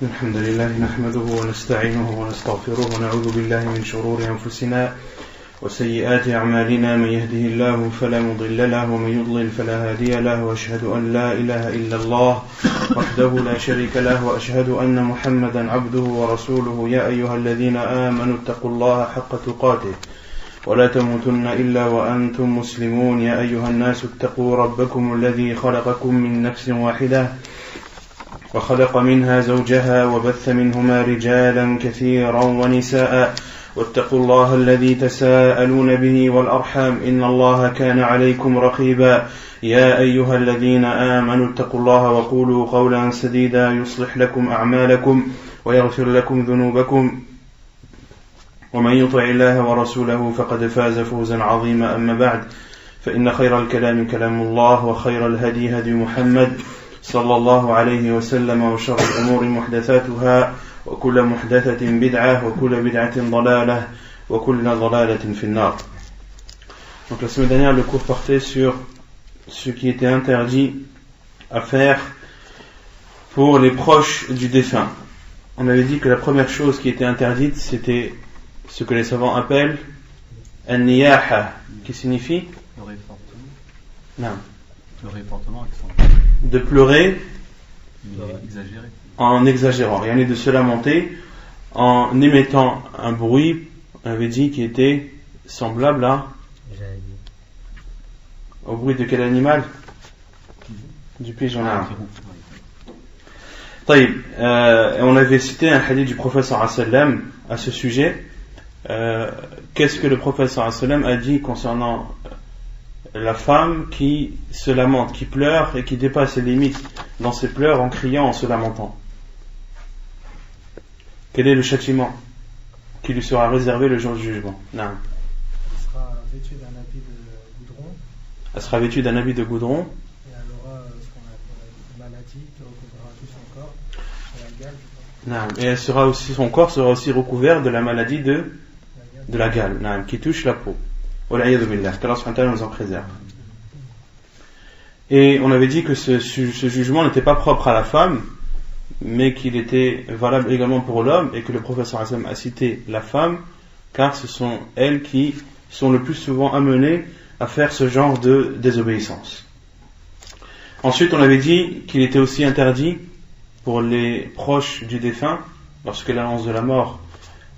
الحمد لله نحمده ونستعينه ونستغفره ونعوذ بالله من شرور أنفسنا وسيئات أعمالنا من يهده الله فلا مضل له ومن يضلل فلا هادي له وأشهد أن لا إله إلا الله وحده لا شريك له وأشهد أن محمدا عبده ورسوله يا أيها الذين آمنوا اتقوا الله حق تقاته ولا تموتن إلا وأنتم مسلمون يا أيها الناس اتقوا ربكم الذي خلقكم من نفس واحدة وخلق منها زوجها وبث منهما رجالا كثيرا ونساء واتقوا الله الذي تساءلون به والأرحام إن الله كان عليكم رقيبا يا أيها الذين آمنوا اتقوا الله وقولوا قولا سديدا يصلح لكم أعمالكم ويغفر لكم ذنوبكم ومن يطع الله ورسوله فقد فاز فوزا عظيما أما بعد فإن خير الكلام كلام الله وخير الهدي هدي محمد صلى الله عليه وسلم وشر الأمور محدثاتها وكل محدثة بدعة وكل بدعة ضلالة وكل ضلالة في النار. Donc la semaine dernière le cours portait sur ce qui était interdit à faire pour les proches du défunt. On avait dit que la première chose qui était interdite c'était ce que les savants appellent an-niyaha, qui signifie le réportement. Non. Le réportement de pleurer exagéré. En exagérant, rien n'est de se lamenter en émettant un bruit, on avait dit, qui était semblable au bruit de quel animal? Du pigeon. On avait cité un hadith du prophète sallallahu alayhi wa sallam à ce sujet. Qu'est-ce que le prophète sallallahu alayhi wa sallam a dit concernant la femme qui se lamente, qui pleure et qui dépasse ses limites dans ses pleurs en criant, en se lamentant? Quel est le châtiment qui lui sera réservé le jour du jugement? Non. Elle sera vêtue d'un habit de goudron. Elle sera vêtue d'un habit de goudron. Et elle aura ce qu'on appelle une maladie qui recouvrira tout son corps, la gale. Non. Et elle sera aussi, son corps sera aussi recouvert de la maladie de la gale, non, qui touche la peau. Wal'iyadu billah, qu'Allah subhanahu wa ta'ala nous en préserve. Et on avait dit que ce jugement n'était pas propre à la femme, mais qu'il était valable également pour l'homme, et que le prophète sallallahu alayhi wa sallam a cité la femme, car ce sont elles qui sont le plus souvent amenées à faire ce genre de désobéissance. Ensuite, on avait dit qu'il était aussi interdit pour les proches du défunt, lorsque l'annonce de la mort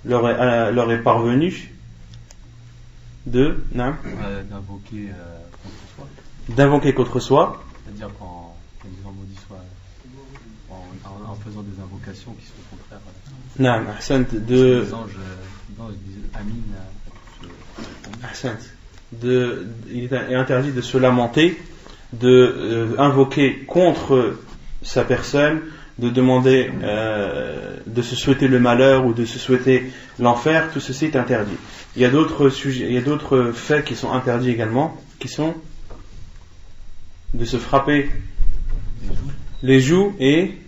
leur est parvenue, d'invoquer contre soi. C'est-à-dire qu'en disant maudit soit, en faisant des invocations qui sont contraires les anges disent Amin. Il est interdit de se lamenter, de invoquer contre sa personne, de demander, de se souhaiter le malheur ou de se souhaiter l'enfer. Tout ceci est interdit. Il y a d'autres sujets, il y a d'autres faits qui sont interdits également, qui sont de se frapper les joues et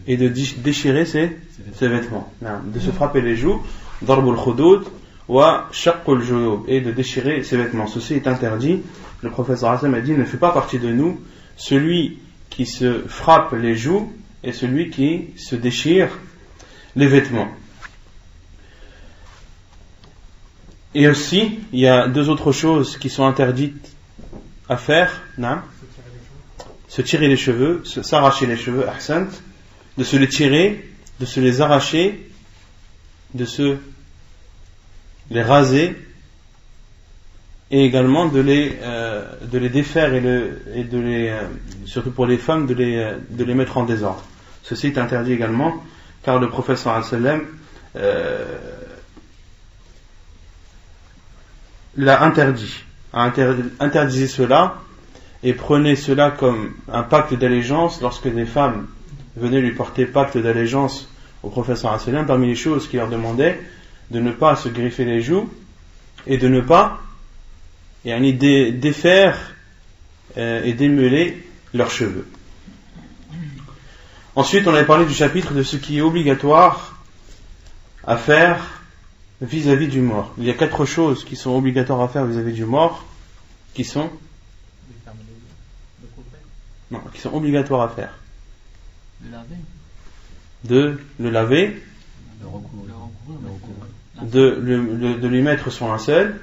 de déchirer ses vêtements. Non, de se frapper les joues, darbul khudud wa shaqqul juyub, et de déchirer ses vêtements. Ceci est interdit. Le prophète sallallahu alayhi wa sallam a dit: ne fait pas partie de nous celui qui se frappe les joues et celui qui se déchire les vêtements. Et aussi, il y a deux autres choses qui sont interdites à faire. Non? Se tirer les cheveux, s'arracher les cheveux, ahsant, de se les tirer, de se les arracher, de se les raser, et également de les défaire et de les, surtout pour les femmes, de les mettre en désordre. Ceci est interdit également, car le prophète sallallahu alayhi wa sallam l'a interdit. Interdisez cela et prenez cela comme un pacte d'allégeance lorsque des femmes venaient lui porter pacte d'allégeance au prophète sallallahu alayhi wa sallam. Parmi les choses qu'il leur demandait, de ne pas se griffer les joues et de ne pas défaire et démêler leurs cheveux. Ensuite, on avait parlé du chapitre de ce qui est obligatoire à faire vis-à-vis du mort. Il y a 4 choses qui sont obligatoires à faire vis-à-vis du mort, qui sont obligatoires à faire. de le laver, de lui mettre son linceul,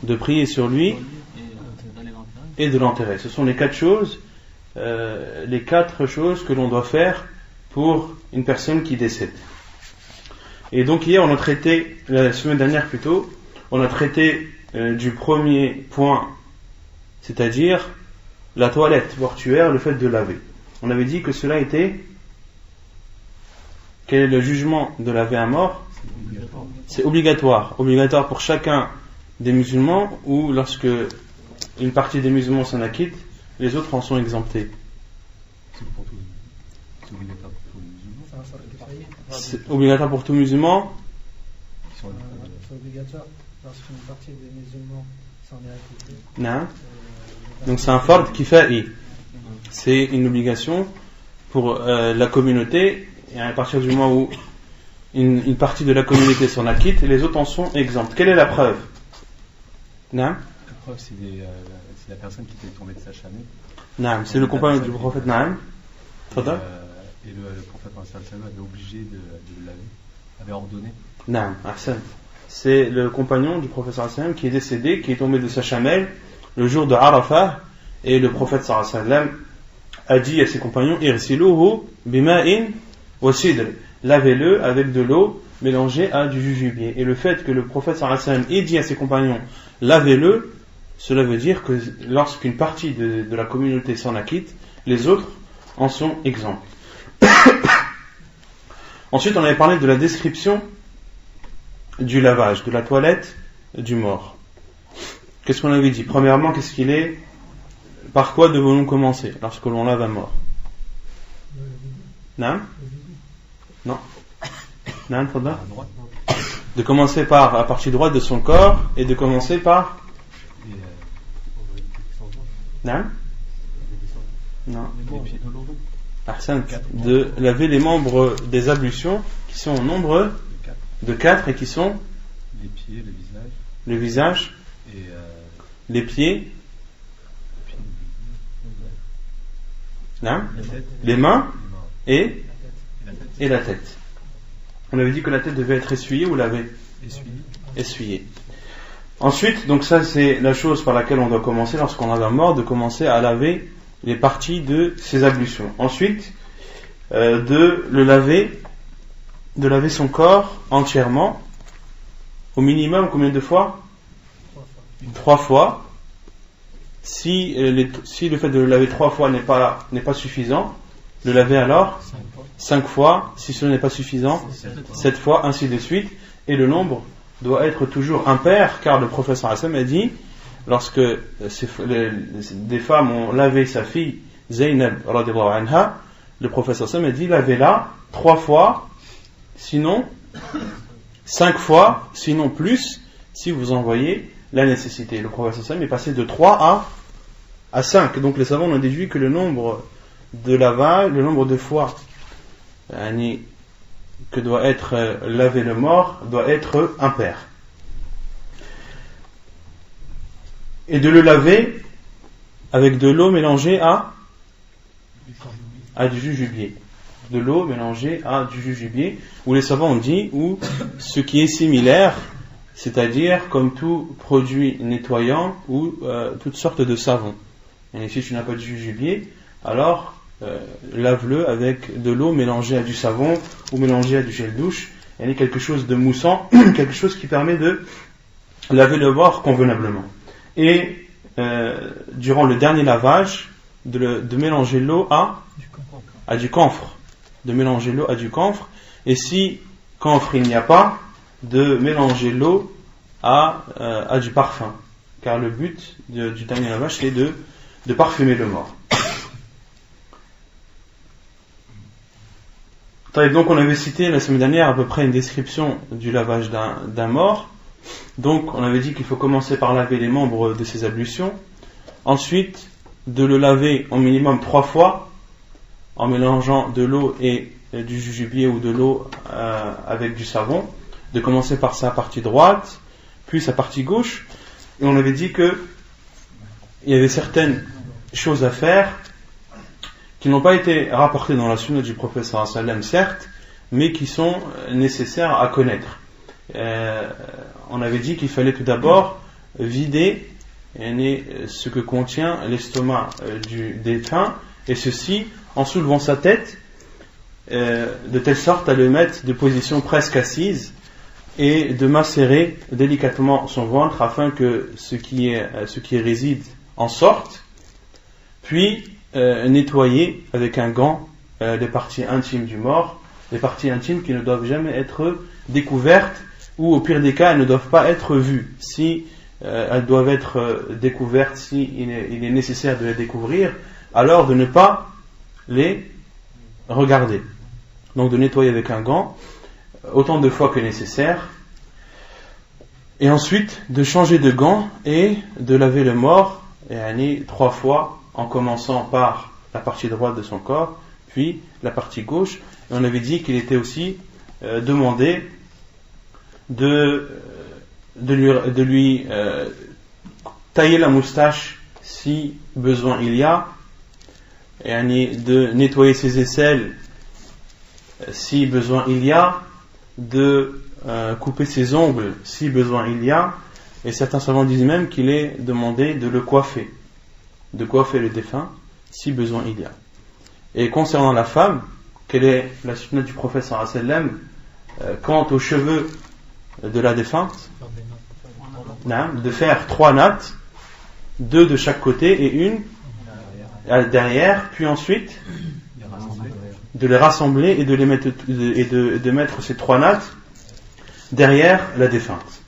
de prier sur lui et de l'enterrer. Ce sont les 4 choses, que l'on doit faire pour une personne qui décède. Et donc hier on a traité, la semaine dernière plutôt, on a traité du premier point, c'est-à-dire la toilette mortuaire, le fait de laver. On avait dit que cela était, quel est le jugement de laver un mort? C'est obligatoire pour chacun des musulmans, ou lorsque une partie des musulmans s'en acquitte, les autres en sont exemptés. C'est obligatoire pour tout musulman. C'est obligatoire lorsqu'une partie des musulmans s'en est acquittée. Non. Donc c'est un fard kifa'i. C'est une obligation pour la communauté, et à partir du moment où une partie de la communauté s'en acquitte, les autres en sont exempts. Quelle est la preuve? Non. La preuve, c'est la personne qui était tombée de sa chameau. Non, c'est le compagnon du prophète. Naam. Et le prophète avait obligé de le laver, avait ordonné. Naam, Ahsan. C'est le compagnon du prophète sallallahu qui est décédé, qui est tombé de sa chamelle le jour de Arafah, et le prophète sallallahu a dit à ses compagnons: Irsiluhu bima'in wa sidr, lavez-le avec de l'eau mélangée à du jujubier. Et le fait que le prophète sallallahu ait dit à ses compagnons lavez-le, cela veut dire que lorsqu'une partie de la communauté s'en acquitte, les autres en sont exempts. Ensuite, on avait parlé de la description du lavage, de la toilette du mort. Qu'est-ce qu'on avait dit? Premièrement, qu'est-ce qu'il est? Par quoi devons-nous commencer lorsque l'on lave un mort? Non? Non. Non, Fadda? De commencer par la partie droite de son corps, et de commencer par... Non? Non. Ahsan. De laver les membres des ablutions, qui sont au nombre de 4, et qui sont les pieds, le visage, et les pieds, non, les mains et la tête. On avait dit que la tête devait être essuyée ou lavée? Essuyée. Ensuite, donc ça c'est la chose par laquelle on doit commencer lorsqu'on lave un mort, de commencer à laver les parties de ses ablutions. Ensuite, de laver son corps entièrement, au minimum combien de fois? 3 fois. Si le fait de le laver 3 fois n'est pas suffisant, le laver alors 5 fois. Si cela n'est pas suffisant, 7 fois, ainsi de suite. Et le nombre doit être toujours impair, car le prophète sallallahu alayhi wa sallam a dit, lorsque des femmes ont lavé sa fille Zaynab radhiyallahu anha, le prophète sallallahu alayhi wa sallam a dit lavez-la 3 fois, sinon 5 fois, sinon plus, si vous en voyez la nécessité. Le prophète sallallahu alayhi wa sallam est passé de 3 à 5. Donc les savants ont déduit que le nombre de lavage, le nombre de fois que doit être lavé le mort doit être impair. Et de le laver avec de l'eau mélangée à du jujubier. De l'eau mélangée à du jujubier, où les savants ont dit, ou ce qui est similaire, c'est-à-dire comme tout produit nettoyant ou toutes sortes de savons. Et si tu n'as pas de jujubier, alors lave-le avec de l'eau mélangée à du savon ou mélangée à du gel douche. Il y a quelque chose de moussant, quelque chose qui permet de laver le mort convenablement. Et durant le dernier lavage, de mélanger l'eau à du camphre. De mélanger l'eau à du camphre. Et si camphre il n'y a pas, de mélanger l'eau à du parfum. Car le but du dernier lavage, c'est de parfumer le mort. Donc on avait cité la semaine dernière à peu près une description du lavage d'un mort. Donc on avait dit qu'il faut commencer par laver les membres de ses ablutions, ensuite de le laver au minimum 3 fois en mélangeant de l'eau et du jujubier ou de l'eau avec du savon, de commencer par sa partie droite puis sa partie gauche. Et on avait dit que il y avait certaines choses à faire qui n'ont pas été rapportés dans la sunna du prophète sallallahu alayhi wa sallam, certes, mais qui sont nécessaires à connaître. On avait dit qu'il fallait tout d'abord vider ce que contient l'estomac du défunt, et ceci en soulevant sa tête de telle sorte à le mettre de position presque assise et de macérer délicatement son ventre afin que ce qui réside en sorte, puis nettoyer avec un gant les parties intimes du mort, les parties intimes qui ne doivent jamais être découvertes, ou au pire des cas elles ne doivent pas être vues. Si elles doivent être découvertes, si il est nécessaire de les découvrir, alors de ne pas les regarder. Donc de nettoyer avec un gant autant de fois que nécessaire, et ensuite de changer de gant et de laver le mort 3 fois, en commençant par la partie droite de son corps, puis la partie gauche. Et on avait dit qu'il était aussi demandé de lui tailler la moustache si besoin il y a, et de nettoyer ses aisselles si besoin il y a, de couper ses ongles si besoin il y a, et certains savants disent même qu'il est demandé de le coiffer, le défunt si besoin il y a. Et concernant la femme, quelle est la sunna du prophète sallallahu alayhi wa sallam quant aux cheveux de la défunte? De faire 3 nattes, 2 de chaque côté et une derrière, puis ensuite de les rassembler et de mettre ces 3 nattes derrière la défunte.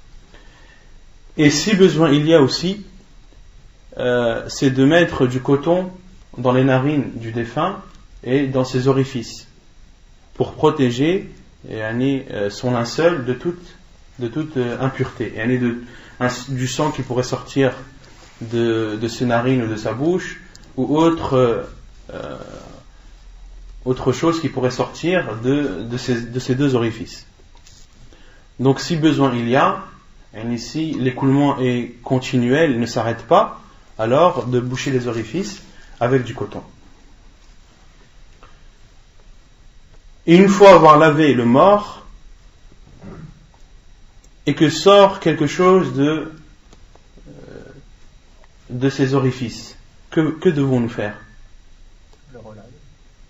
Et si besoin il y a aussi, c'est de mettre du coton dans les narines du défunt et dans ses orifices pour protéger son linceul de toute impureté, et du sang qui pourrait sortir de ses narines ou de sa bouche, ou autre chose qui pourrait sortir de ces 2 orifices. Donc si besoin il y a, et si l'écoulement est continuel, il ne s'arrête pas, alors de boucher les orifices avec du coton. Et une fois avoir lavé le mort, et que sort quelque chose de ces orifices, que devons-nous faire?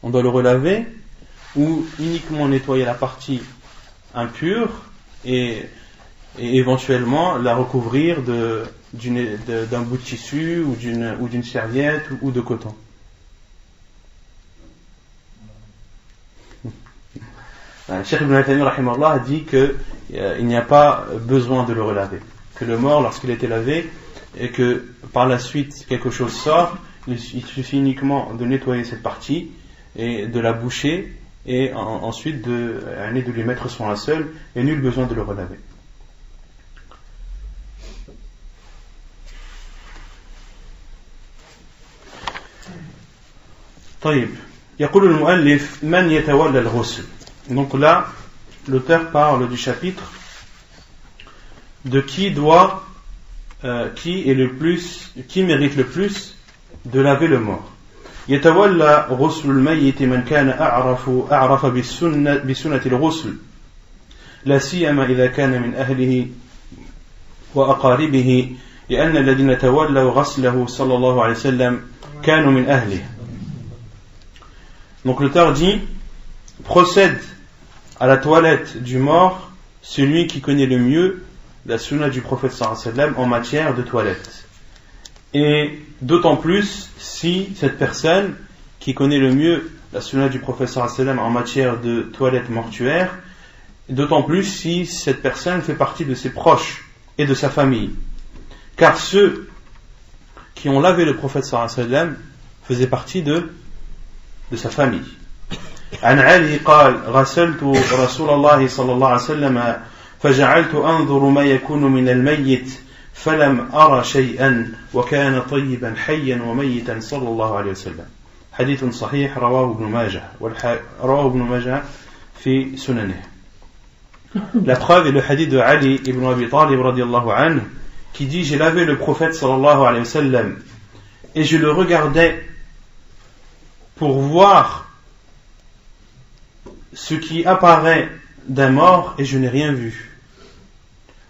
On doit le relaver, ou uniquement nettoyer la partie impure et éventuellement la recouvrir d'un bout de tissu ou d'une serviette ou de coton. Cheikh Ibn Taymiyyah rahimahullah a dit qu'il n'y a pas besoin de le relaver, que le mort, lorsqu'il était lavé et que par la suite quelque chose sort, il suffit uniquement de nettoyer cette partie et de la boucher, et ensuite de lui mettre son linceul, et nul besoin de le relaver. طيب يقول المؤلف من يتولى الغسل. Donc là l'auteur parle du chapitre de qui mérite le plus de laver le mort. يتولى غسل الميت من كان أعرف بسنة الغسل لا سيما إذا كان من أهله وأقاربه لأن الذين تولوا غسله صلى الله عليه وسلم كانوا من أهله. Donc l'auteur dit, procède à la toilette du mort celui qui connaît le mieux la sunna du prophète sallallahu alayhi wa sallam en matière de toilette. Et d'autant plus si cette personne qui connaît le mieux la sunna du prophète sallallahu alayhi wa sallam en matière de toilette mortuaire, d'autant plus si cette personne fait partie de ses proches et de sa famille. Car ceux qui ont lavé le prophète sallallahu alayhi wa sallam faisaient partie de sa famille. عن علي قال غسلت رسول الله صلى الله عليه وسلم فجعلت أنظر ما يكون من الميت فلم أرى شيئا وكان طيبا حيا وميتا صلى الله عليه وسلم. حديث صحيح رواه ابن ماجه في سننه. La preuve est le hadith de Ali ibn Abi Talib radiyallahu anhu qui dit: j'ai lavé le prophète sallallahu alayhi wa sallam et je le regardais pour voir ce qui apparaît d'un mort et je n'ai rien vu.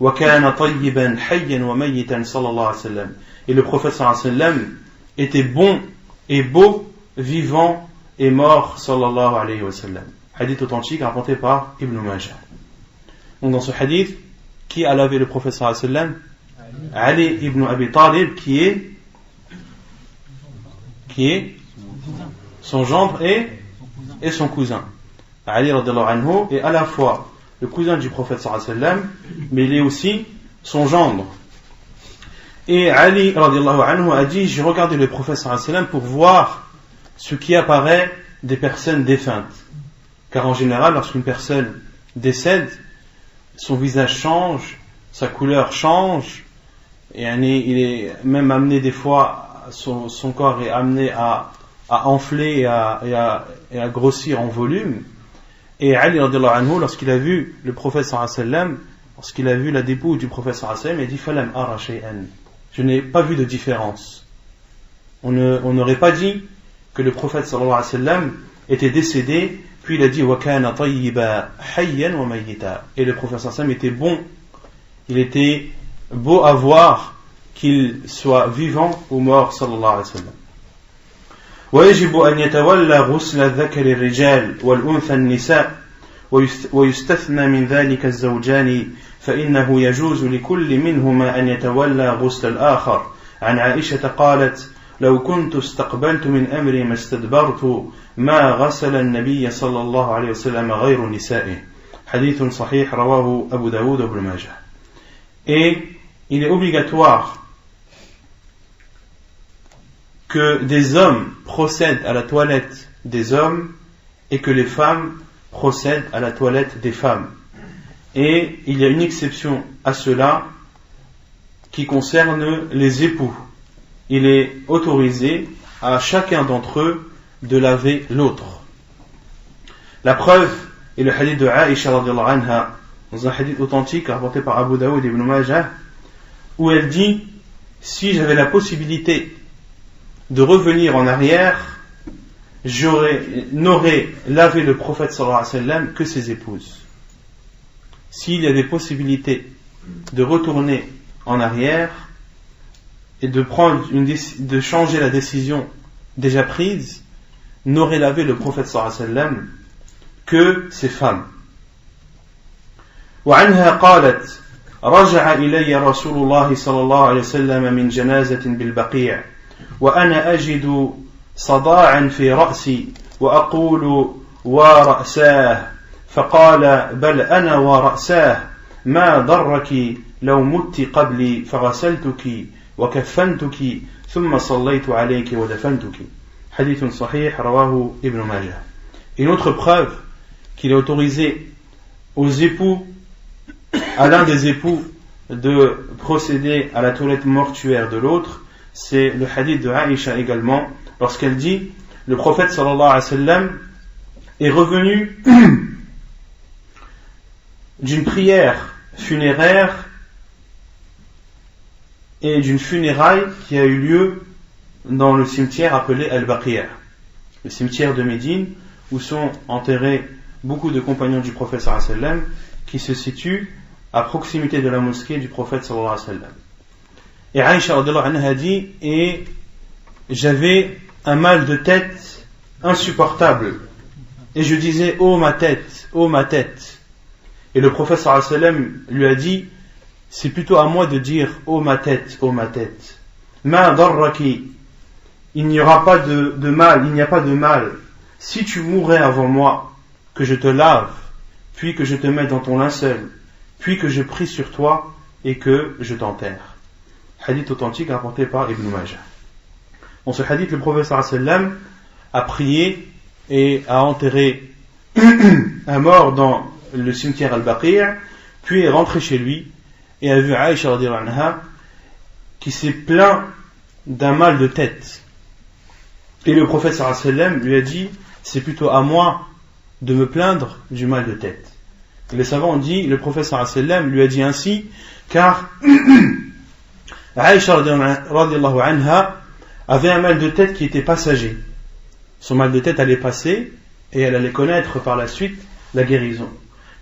وَكَانَ طَيِّبًا حَيًّا وَمَيِّتًا صلى الله عليه وسلم. Et le prophète sallallahu alayhi wa sallam était bon et beau, vivant et mort sallallahu alayhi wa sallam. Hadith authentique rapporté par Ibn Majah. Donc dans ce hadith, qui a lavé le prophète sallallahu alayhi wa sallam? Ali ibn Abi Talib, qui est son gendre et son cousin. Ali radhiyallahu anhu est à la fois le cousin du prophète sallallahu alayhi wa sallam, mais il est aussi son gendre. Et Ali radhiyallahu anhu a dit: j'ai regardé le prophète sallallahu alayhi wa sallam pour voir ce qui apparaît des personnes défuntes. Car en général, lorsqu'une personne décède, son visage change, sa couleur change, et il est même amené des fois, son corps est amené à enfler et à grossir en volume. Et Ali radhiyallahu anhu, lorsqu'il a vu le prophète sallallahu alayhi wa sallam, lorsqu'il a vu la dépouille du prophète sallallahu alayhi wa sallam, il a dit: falam ara shay'an. Je n'ai pas vu de différence. On n'aurait pas dit que le prophète sallallahu alayhi wa sallam était décédé, puis il a dit: wa kana tayyiba hayyan wa mayyita. Et le prophète sallallahu alayhi wa sallam était bon, il était beau à voir, qu'il soit vivant ou mort sallallahu alayhi wa sallam. ويجب أن يتولى غسل الذكر الرجال والأنثى النساء ويستثنى من ذلك الزوجان فإنه يجوز لكل منهما أن يتولى غسل الآخر. عن عائشة قالت: لو كنت استقبلت من أمري ما استدبرت ما غسل النبي صلى الله عليه وسلم غير نسائه. حديث صحيح رواه أبو داود وابن ماجه. Et il est obligatoire que des hommes procèdent à la toilette des hommes et que les femmes procèdent à la toilette des femmes. Et il y a une exception à cela qui concerne les époux. Il est autorisé à chacun d'entre eux de laver l'autre. La preuve est le hadith de Aïcha radhiyallahu anha, dans un hadith authentique rapporté par Abu Daoud et Ibn Majah, où elle dit: si j'avais la possibilité de revenir en arrière, n'aurais lavé le prophète sallallahu alayhi wa sallam que ses épouses. S'il y a des possibilités de retourner en arrière et de changer la décision déjà prise, n'aurait lavé le prophète sallallahu alayhi wa sallam que ses femmes. وعنها قالت: رجع إلي رسول الله صلى الله عليه وسلم من جنازة بالبقيع وأنا أجد صداعا في رأسي وأقول ورأساه فقال: بل أنا ورأساه ما ضرك لو مت قبلي فغسلتك وكفنتك ثم صليت عليك ودفنتك. حديث صحيح رواه ابن ماجه. Une autre preuve qu'il est autorisé aux époux, à l'un des époux, de procéder à la toilette mortuaire de l'autre, c'est le hadith de Aïcha également, lorsqu'elle dit: le prophète sallallahu alayhi wa sallam est revenu d'une prière funéraire et d'une funéraille qui a eu lieu dans le cimetière appelé Al-Baqiyah, le cimetière de Médine, où sont enterrés beaucoup de compagnons du prophète sallallahu alayhi wa sallam, qui se situe à proximité de la mosquée du prophète sallallahu alayhi wa sallam. Et Aïcha radhiyallahu anha a dit: et j'avais un mal de tête insupportable, et je disais: oh ma tête, oh ma tête. Et le prophète sallallahu alayhi wa sallam lui a dit: c'est plutôt à moi de dire oh ma tête, oh ma tête. Ma darraki, il n'y aura pas de mal, il n'y a pas de mal. Si tu mourrais avant moi, que je te lave, puis que je te mette dans ton linceul, puis que je prie sur toi et que je t'enterre. Hadith authentique rapporté par Ibn Majah. Dans ce hadith, le prophète sallallahu alayhi wa sallam a prié et a enterré un mort dans le cimetière Al-Baqiyah, puis est rentré chez lui et a vu Aïcha radhiyallahu anha qui s'est plaint d'un mal de tête. Et le prophète sallallahu alayhi wa sallam lui a dit: c'est plutôt à moi de me plaindre du mal de tête. Et les savants ont dit: le prophète sallallahu alayhi wa sallam lui a dit ainsi car Aïcha radhiyallahu anha avait un mal de tête qui était passager. son mal de tête allait passer et elle allait connaître par la suite la guérison.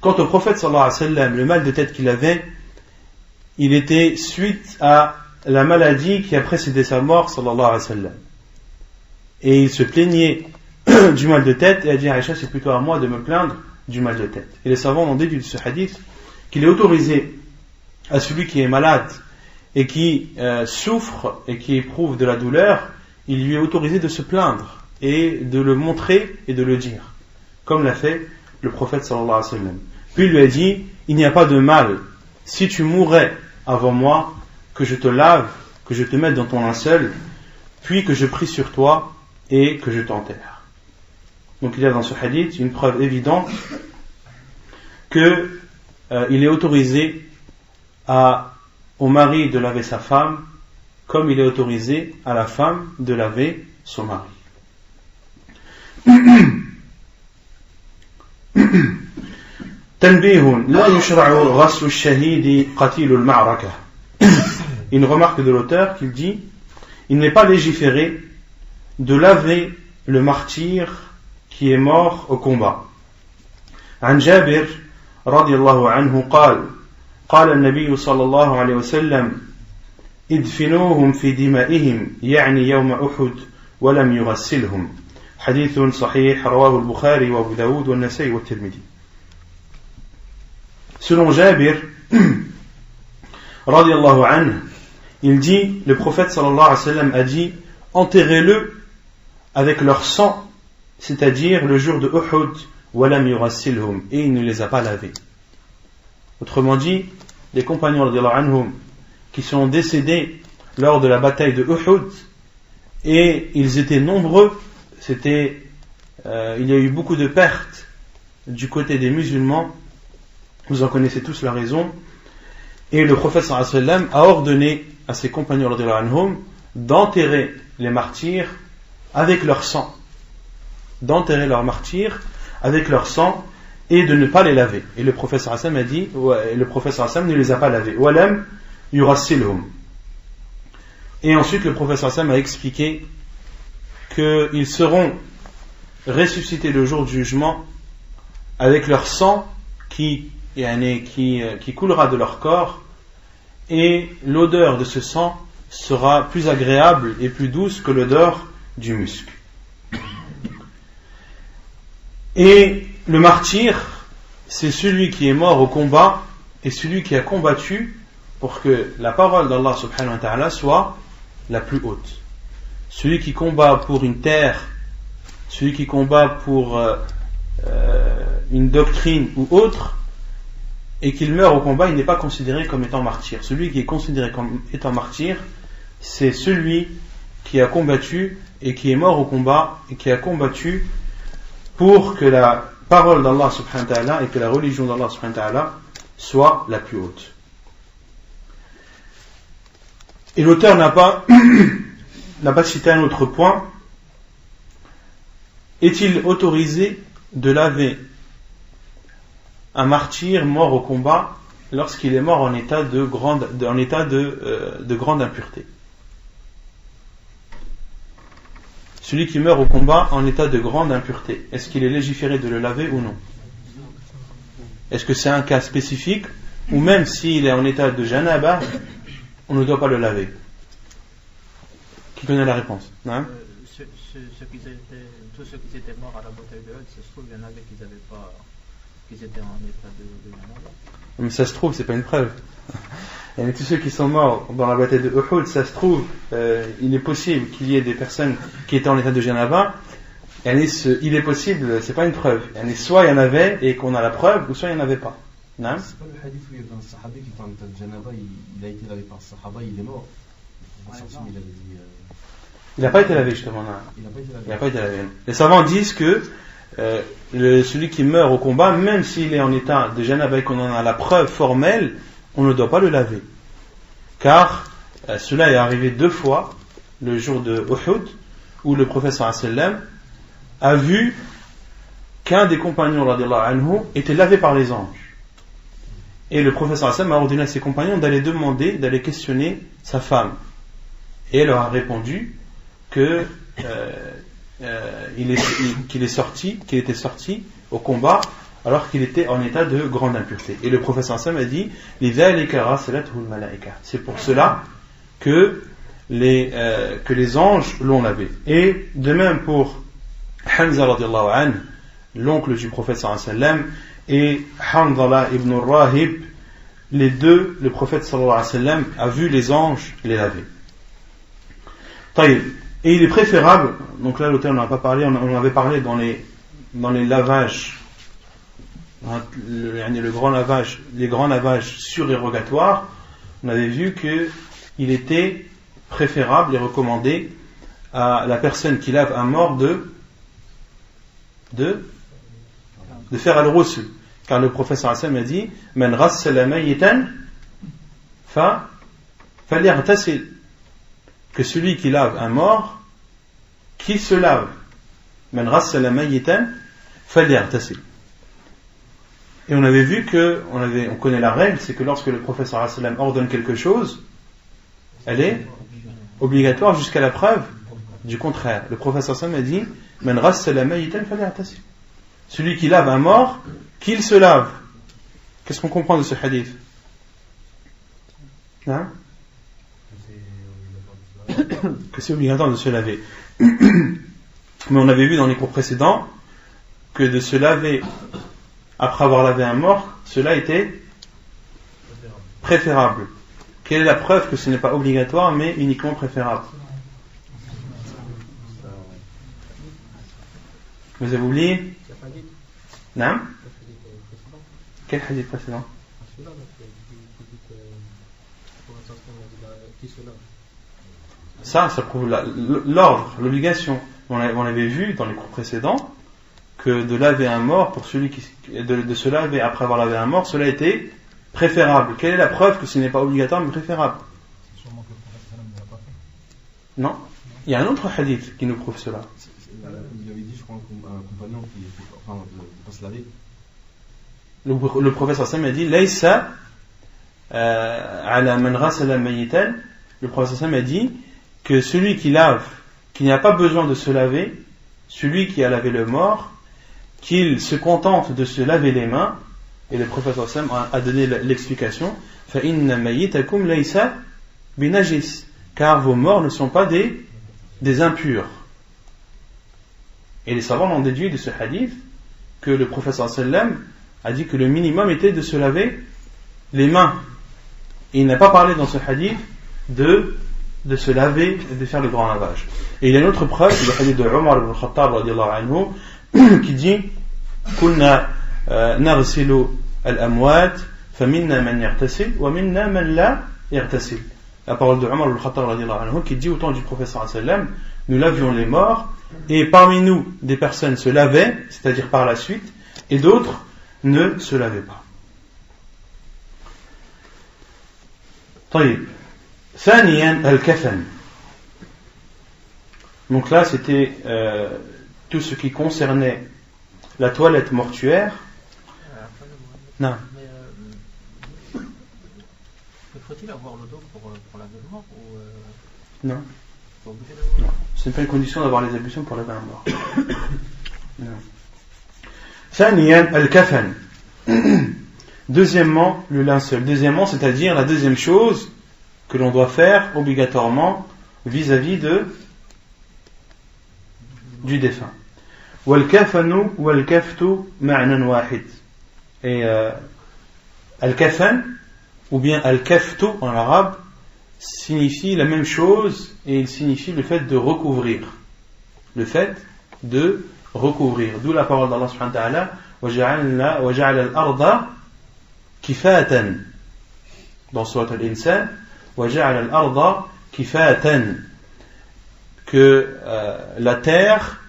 Quant au prophète sallallahu alayhi wa sallam, le mal de tête qu'il avait, il était suite à la maladie qui a précédé sa mort sallallahu alayhi wa sallam. Et il se plaignait du mal de tête et a dit à Aïcha, c'est plutôt à moi de me plaindre du mal de tête. Et les savants ont déduit de ce hadith qu'il est autorisé à celui qui est malade et qui souffre et qui éprouve de la douleur, il lui est autorisé de se plaindre et de le montrer et de le dire, comme l'a fait le prophète sallallahu alayhi wa sallam. Puis il lui a dit, il n'y a pas de mal si tu mourrais avant moi, que je te lave, que je te mette dans ton linceul, puis que je prie sur toi et que je t'enterre. Donc il y a dans ce hadith une preuve évidente que il est autorisé au mari de laver sa femme comme il est autorisé à la femme de laver son mari. تنبيه لا يشرع غسل الشهيد قتيل المعركة. Une remarque de l'auteur qui dit, il n'est pas légiféré de laver le martyr qui est mort au combat. عن جابر رضي الله عنه قال النبي صلى الله عليه وسلم ادفنوهم في دمائهم يعني يوم أحد ولم يغسلهم. حديث صحيح رواه البخاري وأبو داود والنسائي والترمذي. Selon Jabir radiyallahu anhu, il dit, le prophète sallallahu alayhi wa sallam a dit, enterrez-le avec leur sang, c'est-à-dire le jour de Uhud, walam yurassilhum, et il ne les a pas lavés. Autrement dit, les compagnons radiyallahu anhum qui sont décédés lors de la bataille de Uhud, et ils étaient nombreux, il y a eu beaucoup de pertes du côté des musulmans, vous en connaissez tous la raison, et le prophète sallallahu alayhi wa sallam a ordonné à ses compagnons radiyallahu anhum d'enterrer les martyrs avec leur sang, d'enterrer leurs martyrs avec leur sang et de ne pas les laver. Et le prophète sallallahu alayhi wa sallam a dit, le prophète sallallahu alayhi wa sallam ne les a pas lavés. Walam yurassilhum. Et ensuite le prophète sallallahu alayhi wa sallam a expliqué qu'ils seront ressuscités le jour du jugement avec leur sang qui coulera de leur corps, et l'odeur de ce sang sera plus agréable et plus douce que l'odeur du musc. Et le martyr, c'est celui qui est mort au combat et celui qui a combattu pour que la parole d'Allah subhanahu wa ta'ala soit la plus haute. Celui qui combat pour une terre, celui qui combat pour une doctrine ou autre, et qu'il meurt au combat, il n'est pas considéré comme étant martyr. Celui qui est considéré comme étant martyr, c'est celui qui a combattu et qui est mort au combat et qui a combattu pour que la parole d'Allah subhanahu wa ta'ala et que la religion d'Allah subhanahu wa ta'ala soit la plus haute. Et l'auteur n'a pas cité un autre point. Est-il autorisé de laver un martyr mort au combat lorsqu'il est mort en état de grande impureté? Celui qui meurt au combat en état de grande impureté, est-ce qu'il est légiféré de le laver ou non? Est-ce que c'est un cas spécifique, ou même s'il est en état de janaba, on ne doit pas le laver? Qui connaît la réponse? Non? Tous ceux qui étaient morts à la bataille de Uhud, ça se trouve, il y en avait qui étaient en état de janaba. Mais ça se trouve, c'est pas une preuve. Et tous ceux qui sont morts dans la bataille de Uhud, ça se trouve, il est possible qu'il y ait des personnes qui étaient en état de janaba. Il est possible, c'est pas une preuve. Soit il y en avait et qu'on a la preuve, ou soit il n'y en avait pas. Non? C'est pas le hadith où il y avait un sahabi qui était en état de janaba, il a été lavé par ce sahaba, il est mort. Il n'a pas été lavé justement. Non. Il n'a pas été lavé. Les savants disent que celui qui meurt au combat, même s'il est en état de janaba et qu'on en a la preuve formelle, on ne doit pas le laver. Car cela est arrivé 2 fois, le jour de Uhud, où le prophète sallallahu alayhi wa sallam a vu qu'un des compagnons radiyallahu anhu était lavé par les anges. Et le prophète sallallahu alayhi wa sallam a ordonné à ses compagnons d'aller questionner sa femme. Et elle leur a répondu que qu'il était sorti au combat alors qu'il était en état de grande impureté. Et le prophète Sam a dit c'est pour cela que les anges l'ont lavé. Et de même pour Hamza radiallahu anhu, l'oncle du prophète sallam, et Hanzala ibn Rahib, les deux, le prophète sallallahu alayhi wa sallam a vu les anges les laver. Et il est préférable, donc là l'auteur n'en a pas parlé, on en avait parlé dans les lavages, les grands lavages surérogatoires, on avait vu qu'il était préférable et recommandé à la personne qui lave un mort de faire al-ghusl, car le prophète sallallahu alayhi wa sallam a dit man ghassala mayitan falyaghtasil, que celui qui lave un mort qu'il se lave. Man ghassala mayitan falyaghtasil. Et on avait vu on connaît la règle, c'est que lorsque le prophète sallallahu alayhi wa sallam ordonne quelque chose, elle est obligatoire jusqu'à la preuve du contraire. Le prophète sallallahu alayhi wa sallam a dit man ghassala mayitan falyaghtasil, celui qui lave un mort qu'il se lave. Qu'est-ce qu'on comprend de ce hadith? Hein? Que c'est obligatoire de se laver. Mais on avait vu dans les cours précédents que de se laver après avoir lavé un mort, cela était préférable. Quelle est la preuve que ce n'est pas obligatoire mais uniquement préférable? Vous avez oublié? Non? Quel hadith précédent? Ça prouve l'ordre, l'obligation. On avait vu dans les cours précédents que de laver un mort pour celui de se laver après avoir lavé un mort, cela était préférable. Quelle est la preuve que ce n'est pas obligatoire mais préférable? Sûrement que le prophète sallam ne l'a pas fait. Non, il y a un autre hadith qui nous prouve cela. Il avait dit, je crois, un compagnon qui ne pas se laver. Le prophète sallam a dit Laysa ala man ghasala mayitan. Le prophète sallam a dit que celui qui lave, qui n'a pas besoin de se laver, celui qui a lavé le mort, qu'il se contente de se laver les mains. Et le prophète sallam a donné l'explication fa inna mayitakum laysa binajis, car vos morts ne sont pas des impurs. Et les savants ont déduit de ce hadith que le prophète sallam a dit que le minimum était de se laver les mains. Et il n'a pas parlé dans ce hadith de se laver et de faire le grand lavage. Et il y a une autre preuve, le hadith de Omar ibn Khattab radiyallahu anhu, qui dit Kunna naghsilu al-amwat faminna man yaghtasil wa minna man la yaghtasil. La parole de Omar ibn Khattab radiyallahu anhu qui dit au temps du prophète sallallahu alayhi wa sallam, nous lavions les morts et parmi nous des personnes se lavaient, c'est-à-dire par la suite, et d'autres ne se lavaient pas. طيب. ثانيا الكفن. Donc là c'était tout ce qui concernait la toilette mortuaire. Non. Mais faut-il avoir le dos pour laver le mort ou Non. Faut obliger d'avoir... Non. Ce n'est pas une condition d'avoir les ablutions pour laver un mort. Non. ثانيا الكفن. Deuxièmement, le linceul. Deuxièmement, c'est-à-dire la deuxième chose que l'on doit faire obligatoirement vis-à-vis du défunt. والكفن والكفت معنى واحد. Et al-kafan ou bien al-kaftu en arabe signifie la même chose et il signifie le fait de recouvrir. Le fait de recouvrir. D'où la parole d'Allah subhanahu wa ta'ala وَجَعَلَ الْأَرْضَ كِفَاتًا dans Surat Al-Insan وَجَعَلَ الْأَرْضَ كِفَاتًا que la terre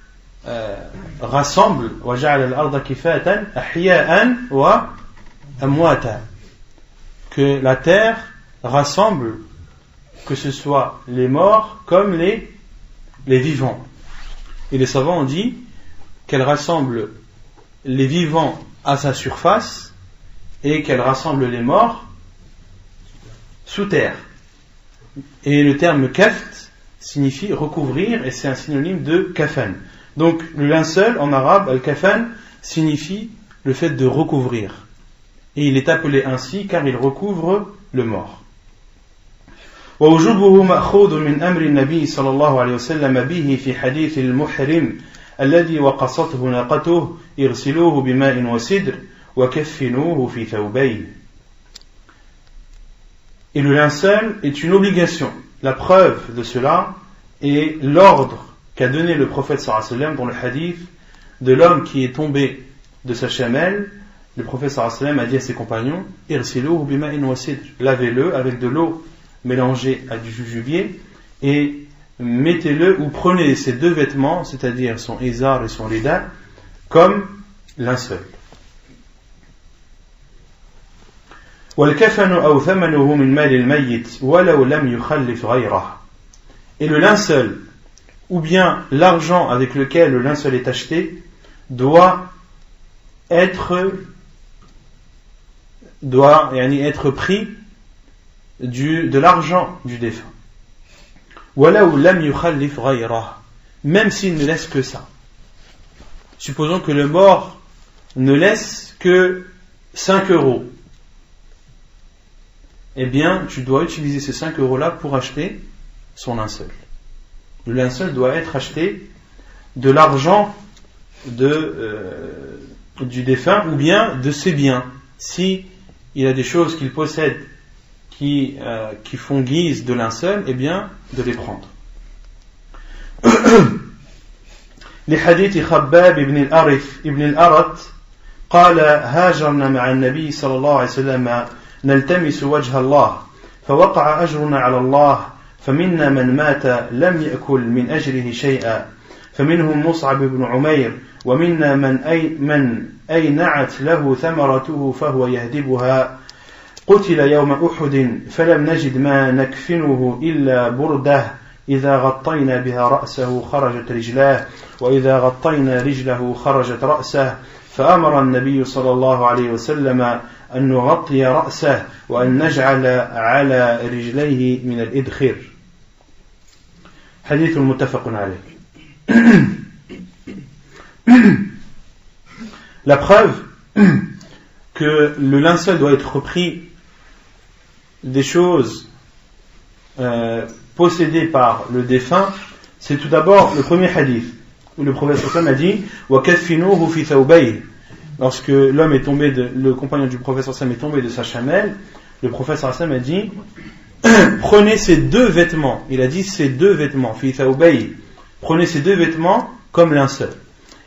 rassemble وَجَعَلَ الْأَرْضَ كِفَاتًا أَحْيَاءً وَأَمْوَاتًا que la terre rassemble que ce soit les morts comme les vivants. Et les savants ont dit qu'elle rassemble les vivants à sa surface et qu'elle rassemble les morts sous terre. Et le terme kaft signifie recouvrir et c'est un synonyme de kafan. Donc le linceul en arabe, al-kafan, signifie le fait de recouvrir. Et il est appelé ainsi car il recouvre le mort. ووجوبه مأخوذ من أمر النبي صلى الله عليه وسلم به في حديث المحرم الذي وقصته ناقته اغسلوه بماء وسدر وكفنوه في ثوبين. Et le linceul est une obligation. La preuve de cela est l'ordre qu'a donné le prophète sallallahu alayhi wa sallam dans le hadith de l'homme qui est tombé de sa chamelle. Le prophète sallallahu alayhi wa sallam a dit à ses compagnons, irsiluhu bima'in wa sidr, lavez-le avec de l'eau mélangée à du jujubier et mettez-le ou prenez ces deux vêtements, c'est-à-dire son izar et son rida, comme linceul. والكفن أو ثمنه من مال الميت ولو لم يخلف غيره. Et le linceul, ou bien l'argent avec lequel le linceul est acheté, doit être pris de l'argent du défunt. ولو لم يخلف غيره. Même s'il ne laisse que ça. Supposons que le mort ne laisse que 5 euros. Eh bien, tu dois utiliser ces 5 euros-là pour acheter son linceul. Le linceul doit être acheté de l'argent du défunt ou bien de ses biens. Si il a des choses qu'il possède qui font guise de linceul, eh bien, de les prendre. لحديث خباب ابن الأرت قال هاجرنا مع النبي صلى الله عليه وسلم نلتمس وجه الله فوقع أجرنا على الله فمنا من مات لم يأكل من أجره شيئا فمنهم مصعب بن عمير ومنا من أينعت له ثمرته فهو يهدبها قتل يوم أحد فلم نجد ما نكفنه إلا بردة إذا غطينا بها رأسه خرجت رجلاه وإذا غطينا رجله خرجت رأسه فأمر النبي صلى الله عليه وسلم أن نغطي رأسه وأن نجعل على رجليه من الإدخر. حديث متفق عليه. La preuve que le linceul doit être repris des choses possédées par le défunt, c'est tout d'abord le premier hadith où le prophète sallallahu alayhi wa sallam a dit وَكَفِّنُوهُ فِي ثَوْبَيْهِ. Lorsque l'homme est tombé le compagnon du prophète sallallahu alayhi wa sallam est tombé de sa chamelle, le prophète sallallahu alayhi wa sallam a dit prenez ces deux vêtements. Il a dit ces deux vêtements, fi thawbayh. Prenez ces deux vêtements comme linceul.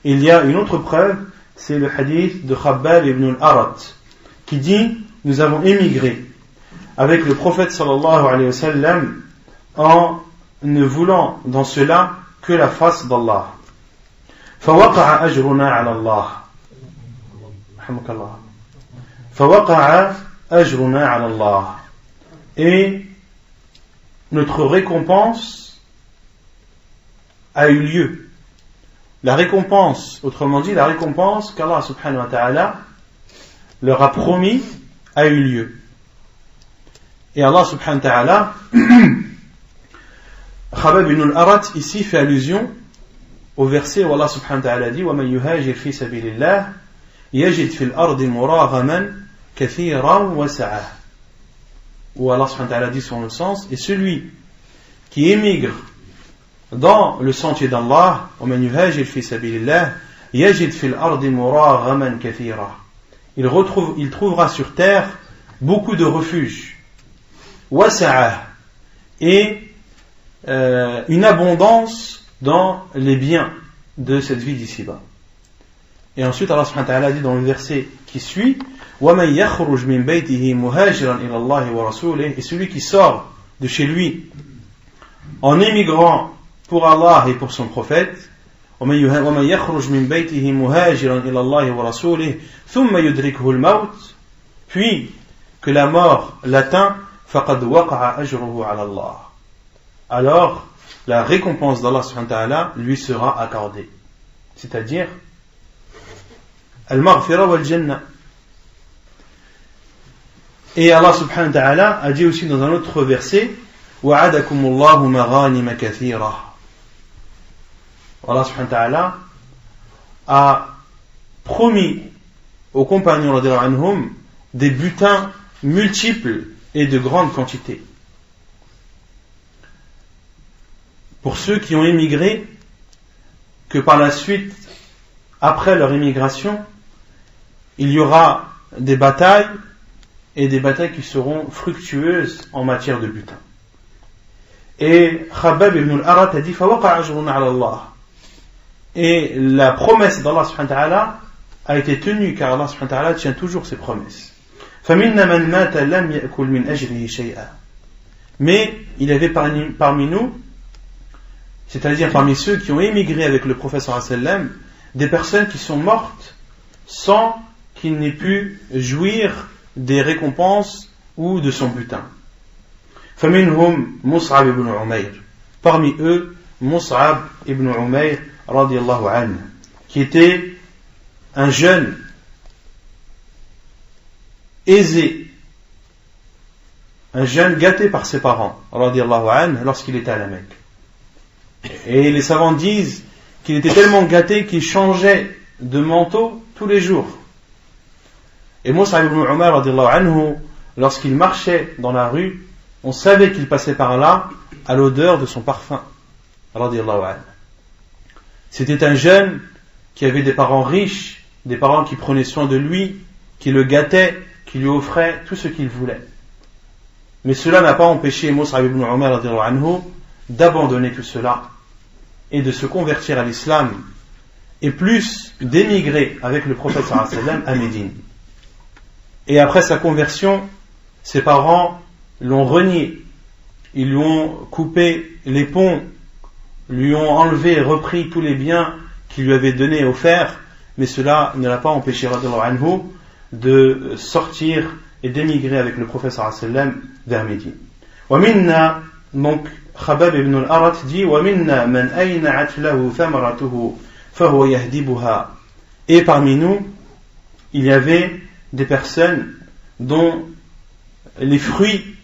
Il y a une autre preuve, c'est le hadith de Khabbab ibn al-Arat qui dit nous avons émigré avec le prophète sallallahu alayhi wa sallam en ne voulant dans cela que la face d'Allah. فوقع أجرنا على الله. رحمك الله. فوقع أجرنا على الله. Et notre récompense a eu lieu. La récompense, autrement dit, la récompense qu'Allah subhanahu wa ta'ala leur a promis a eu lieu. Et Allah subhanahu wa ta'ala, Khabbab ibn al-Arat ici fait allusion au verset où Allah subhanahu wa ta'ala dit وَمَنْ يُهَاجِرْ فِي سَبِيلِ اللَّهِ يَجِدْ فِي الْأَرْضِ مُرَاغَمًا كَثِيرًا وَسَعَةً. Où Allah subhanahu wa ta'ala dit sur le sens, et celui qui émigre dans le sentier d'Allah, وَمَنْ يُهَاجِرْ فِي سَبِيلِ اللَّهِ يَجِدْ فِي الْأَرْضِ مُرَاغَمًا كَثِيرًا. Il trouvera sur terre beaucoup de refuges, وَسَعَةً, et une abondance dans les biens de cette vie d'ici-bas. Et ensuite Allah subhanahu wa ta'ala dit dans le verset qui suit وَمَنْ يَخْرُجْ مِنْ بَيْتِهِ مُهَاجِرًا إِلَى اللَّهِ وَرَسُولِهِ. Et celui qui sort de chez lui en émigrant pour Allah et pour son prophète, وَمَنْ يَخْرُجْ مِنْ بَيْتِهِ مُهَاجِرًا إِلَى اللَّهِ وَرَسُولِهِ ثُمَّ يُدْرِكْهُ الْمَوْتِ, puis que la mort l'atteint, فَقَدْ وَقَعَ أَجْرُهُ عَلَى اللَّهِ. Alors la récompense d'Allah subhanahu wa ta'ala lui sera accordée, c'est-à-dire al-maghfira wal-jannah. Et Allah subhanahu wa ta'ala a dit aussi dans un autre verset وَعَدَكُمُ اللَّهُ مَغَانِمَ كَثِيرًا. Allah subhanahu wa ta'ala a promis aux compagnons radiyallahu anhum des butins multiples et de grandes quantités. Pour ceux qui ont émigré, que par la suite, après leur émigration, il y aura des batailles et des batailles qui seront fructueuses en matière de butin. Et Khabbab ibn al-Arat a dit فَوَقَعَ أَجْرُنَا عَلَى اللَّهِ. Et la promesse d'Allah subhanahu wa ta'ala a été tenue, car Allah subhanahu wa ta'ala tient toujours ses promesses. فَمِنَّا مَنْ مَاتَ لَمْ يَأْكُلْ مِنْ أَجْرِهِ شَيْئًا. Mais il y avait parmi nous, c'est-à-dire parmi ceux qui ont émigré avec le prophète sallallahu alayhi wa sallam, des personnes qui sont mortes sans qu'il n'ait pu jouir des récompenses ou de son butin. فَمِنْهُمْ مُصْعَبْ ibn Umayr. Parmi eux, Mus'ab ibn Umayr radiyallahu anhu, qui était un jeune aisé, un jeune gâté par ses parents radiyallahu anhu lorsqu'il était à la Mecque. Et les savants disent qu'il était tellement gâté qu'il changeait de manteau tous les jours. Et Mus'ab ibn Umayr radiyallahu anhu, lorsqu'il marchait dans la rue, on savait qu'il passait par là à l'odeur de son parfum radiyallahu anhu. C'était un jeune qui avait des parents riches, des parents qui prenaient soin de lui, qui le gâtaient, qui lui offraient tout ce qu'il voulait. Mais cela n'a pas empêché Mus'ab ibn Umayr radiyallahu anhu d'abandonner tout cela et de se convertir à l'islam, et plus d'émigrer avec le prophète sallallahu alayhi wa sallam à Médine. Et après sa conversion, ses parents l'ont renié, ils lui ont coupé les ponts, lui ont enlevé et repris tous les biens qu'il lui avait donnés et offerts, mais cela ne l'a pas empêché radiyallahu anhu de sortir et d'émigrer avec le prophète sallallahu alayhi wa sallam vers Médine. Wa minna, donc Khabbab ibn al-Arat dit وَمِنَّا مَنْ أَيْنَعَتْ لَهُ ثَمَرَتُهُ فَهُوَ يَهْدِبُهَا. Et parmi nous, il y avait des personnes dont les fruits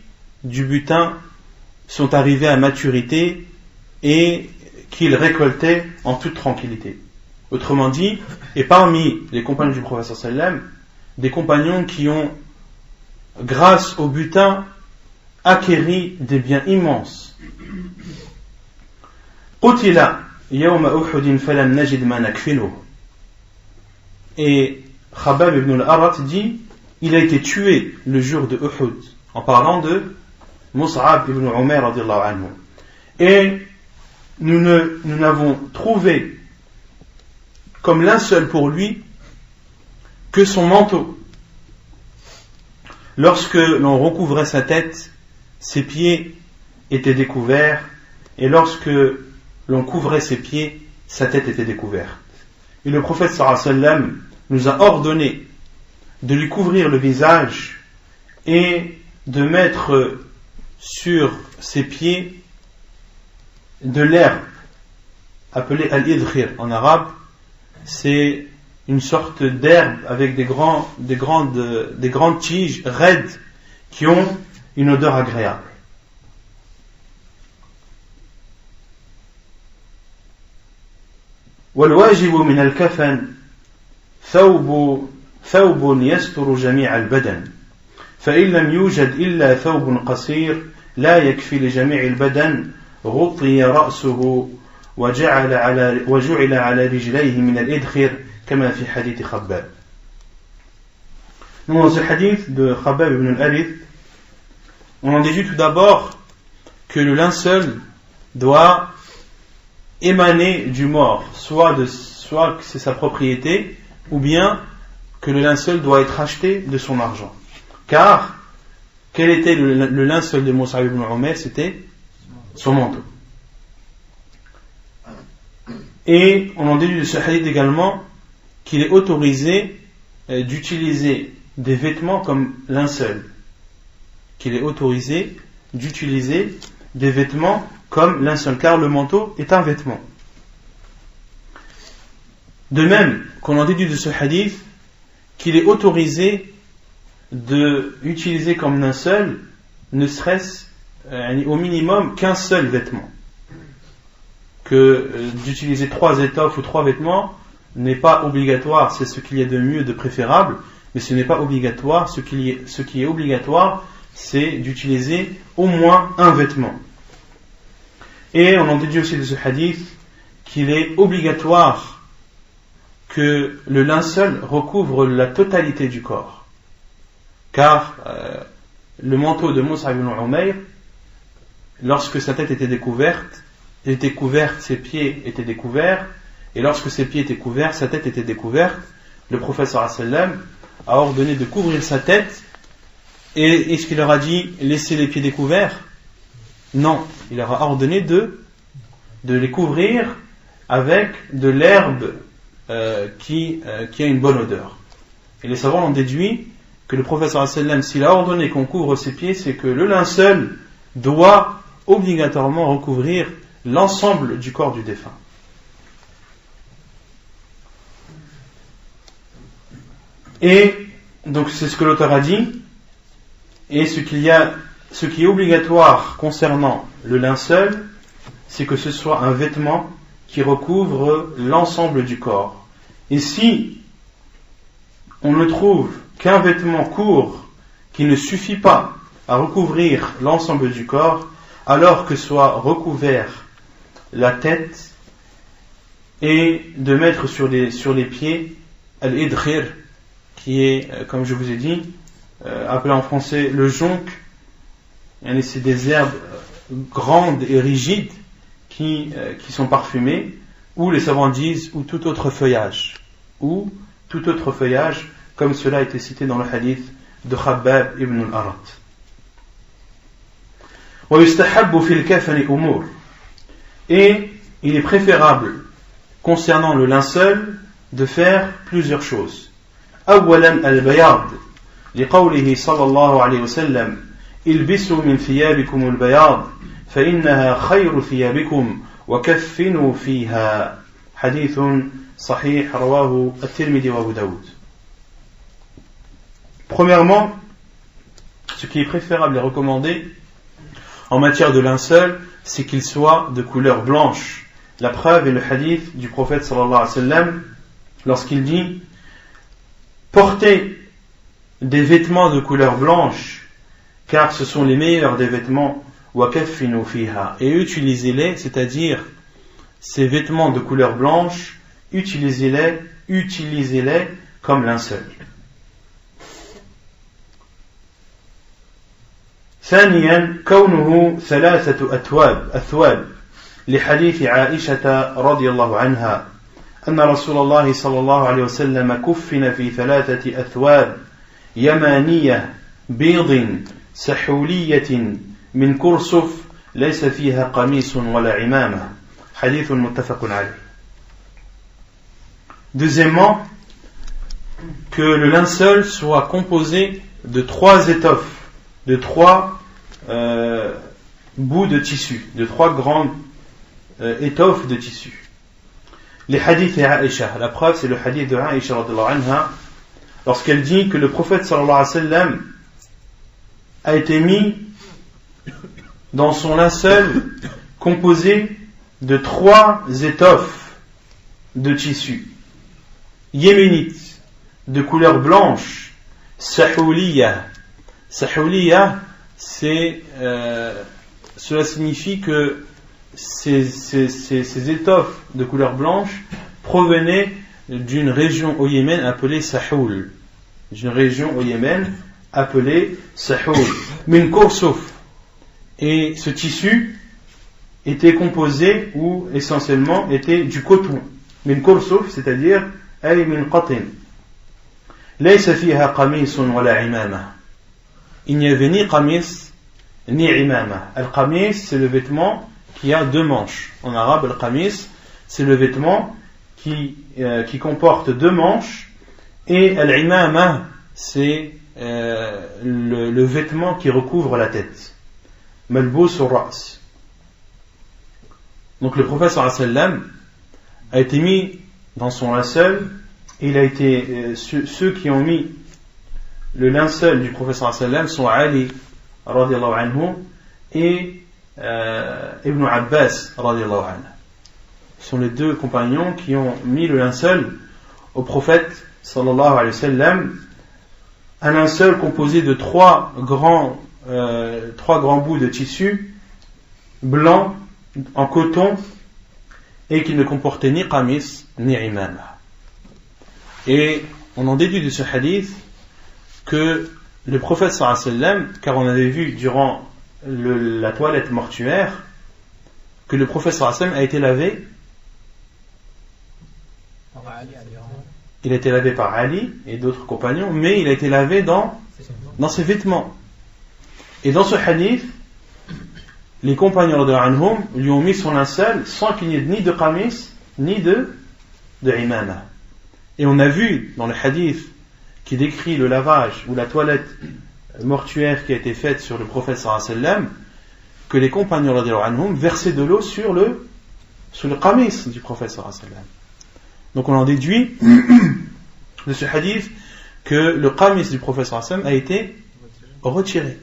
du butin sont arrivés à maturité et qu'ils récoltaient en toute tranquillité. Autrement dit, et parmi les compagnons du prophète sallallahu alayhi wa sallam, des compagnons qui ont, grâce au butin, acquéri des biens immenses. قتل يوم أحد فلم نجد ما نكفله. Et Khabbab ibn al-Arat dit, il a été tué le jour de Uhud, en parlant de Mus'ab ibn Umayr radiyallahu anhu. Et nous n'avons trouvé comme linceul pour lui que son manteau. Lorsque l'on recouvrait sa tête, ses pieds étaient découverts, et lorsque l'on couvrait ses pieds, sa tête était découverte. Et le prophète sallallahu alayhi wa sallam nous a ordonné de lui couvrir le visage et de mettre sur ses pieds de l'herbe appelée al-idkhir en arabe. C'est une sorte d'herbe avec des grandes tiges raides qui ont une odeur agréable. والواجب من الكفن ثوب يستر جميع البدن فإن لم يوجد إلا ثوب قصير لا يكفي لجميع البدن غطي رأسه وجعل على رجليه من الإدخر كما في حديث خباب. Dans ce hadith de Khabbab ibn al-Harith, on en déduit tout d'abord que le linceul doit émaner du mort, soit que c'est sa propriété, ou bien que le linceul doit être acheté de son argent. Car, quel était le linceul de Mus'ab ibn Umayr? C'était son manteau. Et on en déduit de ce hadith également qu'il est autorisé d'utiliser des vêtements comme linceul. Qu'il est autorisé d'utiliser des vêtements comme linceul, car le manteau est un vêtement. De même qu'on en déduit de ce hadith qu'il est autorisé d'utiliser comme linceul ne serait-ce au minimum qu'un seul vêtement. que d'utiliser 3 étoffes ou 3 vêtements n'est pas obligatoire, c'est ce qu'il y a de mieux, de préférable, mais ce n'est pas obligatoire. Ce qui est obligatoire, c'est d'utiliser au moins un vêtement. Et on en déduit aussi de ce hadith qu'il est obligatoire que le linceul recouvre la totalité du corps. Car le manteau de Mus'ab ibn Umayr, lorsque sa tête était découverte, ses pieds étaient découverts, et lorsque ses pieds étaient couverts, sa tête était découverte. Le prophète sallallahu alayhi wa sallam a ordonné de couvrir sa tête, et est-ce qu'il leur a dit laissez les pieds découverts? Non, il leur a ordonné de les couvrir avec de l'herbe qui a une bonne odeur. Et les savants ont déduit que le prophète sallallahu alayhi wa sallam, s'il a ordonné qu'on couvre ses pieds, c'est que le linceul doit obligatoirement recouvrir l'ensemble du corps du défunt. Et donc c'est ce que l'auteur a dit. Et ce qui est obligatoire concernant le linceul, c'est que ce soit un vêtement qui recouvre l'ensemble du corps. Et si on ne trouve qu'un vêtement court qui ne suffit pas à recouvrir l'ensemble du corps, alors que soit recouvert la tête, et de mettre sur les pieds al-idkhir, qui est, comme je vous ai dit, appelé en français le jonc. C'est des herbes grandes et rigides qui sont parfumées, ou les savants disent ou tout autre feuillage, comme cela a été cité dans le hadith de Khabbab ibn al-Arat. Et il est préférable concernant le linceul de faire plusieurs choses. أولا البياض لقوله صلى الله عليه وسلم البسوا من ثيابكم البياض فإنها خير ثيابكم وكفنوا فيها حديث صحيح رواه الترمذي وأبو داود. Premièrement, ce qui est préférable et recommandé en matière de linceul, c'est qu'il soit de couleur blanche. La preuve est le hadith du prophète sallallahu alayhi wa sallam lorsqu'il dit: portez des vêtements de couleur blanche, car ce sont les meilleurs des vêtements, وَكَفِّنُوا فِيهَا, et utilisez-les, c'est-à-dire ces vêtements de couleur blanche, utilisez-les comme linceul. ثانيا كونه ثلاثة أثواب لحديث عائشة رضي الله عنها أن رسول الله صلى الله عليه وسلم كفن في 3 أثواب يمانية بيض سحولية من كرسف ليس فيها قميص ولا عمامة حديث متفق عليه. Deuxièmement, que le linceul soit composé de 3 étoffes, de 3 bouts de tissu, de 3 grandes étoffes de tissu. Les hadiths et Aïcha, la preuve c'est le hadith de Aïcha radhiyallahu anha, lorsqu'elle dit que le prophète sallallahu alayhi wa sallam a été mis dans son linceul composé de 3 étoffes de tissu yéménite de couleur blanche, sahouliya. Sahouliya, cela signifie que ces étoffes de couleur blanche provenaient d'une région au Yémen appelée Sahoul. Min kursuf. Et ce tissu était composé ou essentiellement était du coton. Min kursuf, c'est-à-dire ay min qatin. Laysa fiha qamisun wala imama. Il n'y avait ni qamis ni imama. Al-qamis, c'est le vêtement qui a 2 manches. En arabe, al-qamis, c'est le vêtement qui comporte 2 manches, et al-imama, c'est le vêtement qui recouvre la tête. Malbous ar-ra's. Donc le prophète sallallahu alayhi wa sallam a été mis dans son linceul, et il a été ceux qui ont mis le linceul du prophète sallallahu alayhi wa sallam sont Ali radiyallahu anhu et Ibn Abbas radiyallahu anhu. sont les deux compagnons qui ont mis le linceul au prophète sallallahu alayhi wa sallam, un linceul composé de trois grands bouts de tissu blanc en coton et qui ne comportait ni qamis ni imama. Et on en déduit de ce hadith que le prophète sallallahu alayhi wa sallam, car on avait vu durant la toilette mortuaire que le prophète sallallahu alayhi wa sallam a été lavé. Il a été lavé par Ali et d'autres compagnons, mais il a été lavé dans ses vêtements. Et dans ce hadith, les compagnons anhum lui ont mis son linceul sans qu'il n'y ait ni de qamis ni de imama. Et on a vu dans le hadith qui décrit le lavage ou la toilette mortuaire qui a été faite sur le prophète sallallahu alayhi wa sallam, que les compagnons anhum versaient de l'eau sur le qamis du prophète sallallahu alayhi wa sallam. Donc on en déduit de ce hadith que le qamis du prophète sallallahu alayhi wa sallam a été retiré.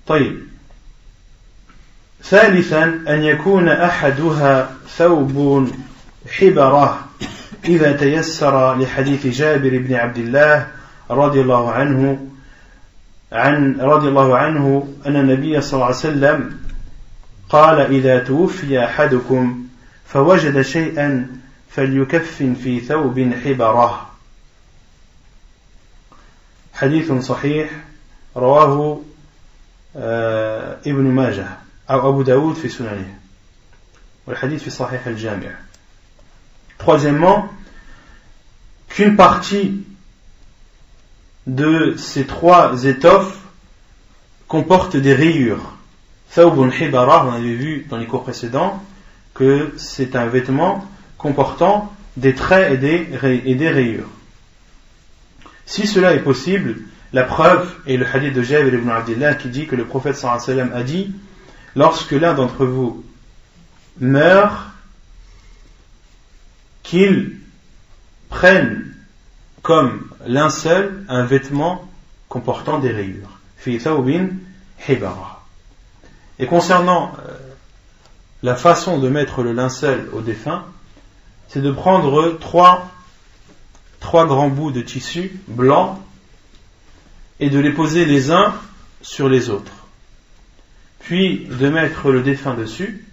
طيب ثالثا أن يكون أحدها ثوب حبرة إذا تيسر لحديث جابر بن عبد الله رضي الله عنه أن النبي صلى الله عليه وسلم قال إذا توفي أحدكم فوجد شيئا فليكفن في ثوب حبرة. حديث صحيح رواه ابن ماجه أو أبو داود في سننه والحديث في صحيح الجامع. Troisièmement, qu'une partie de ces trois étoffes comporte des rayures. Thawbun hibara, on avait vu dans les cours précédents que c'est un vêtement comportant des traits et des rayures. Si cela est possible, la preuve est le hadith de Jabir ibn Abdillah qui dit que le prophète sallallahu alayhi wa sallam a dit: lorsque l'un d'entre vous meurt, qu'il prenne comme linceul un vêtement comportant des rayures. Fi thawbin hibara. Et concernant la façon de mettre le linceul au défunt, c'est de prendre trois grands bouts de tissu blanc et de les poser les uns sur les autres, puis de mettre le défunt dessus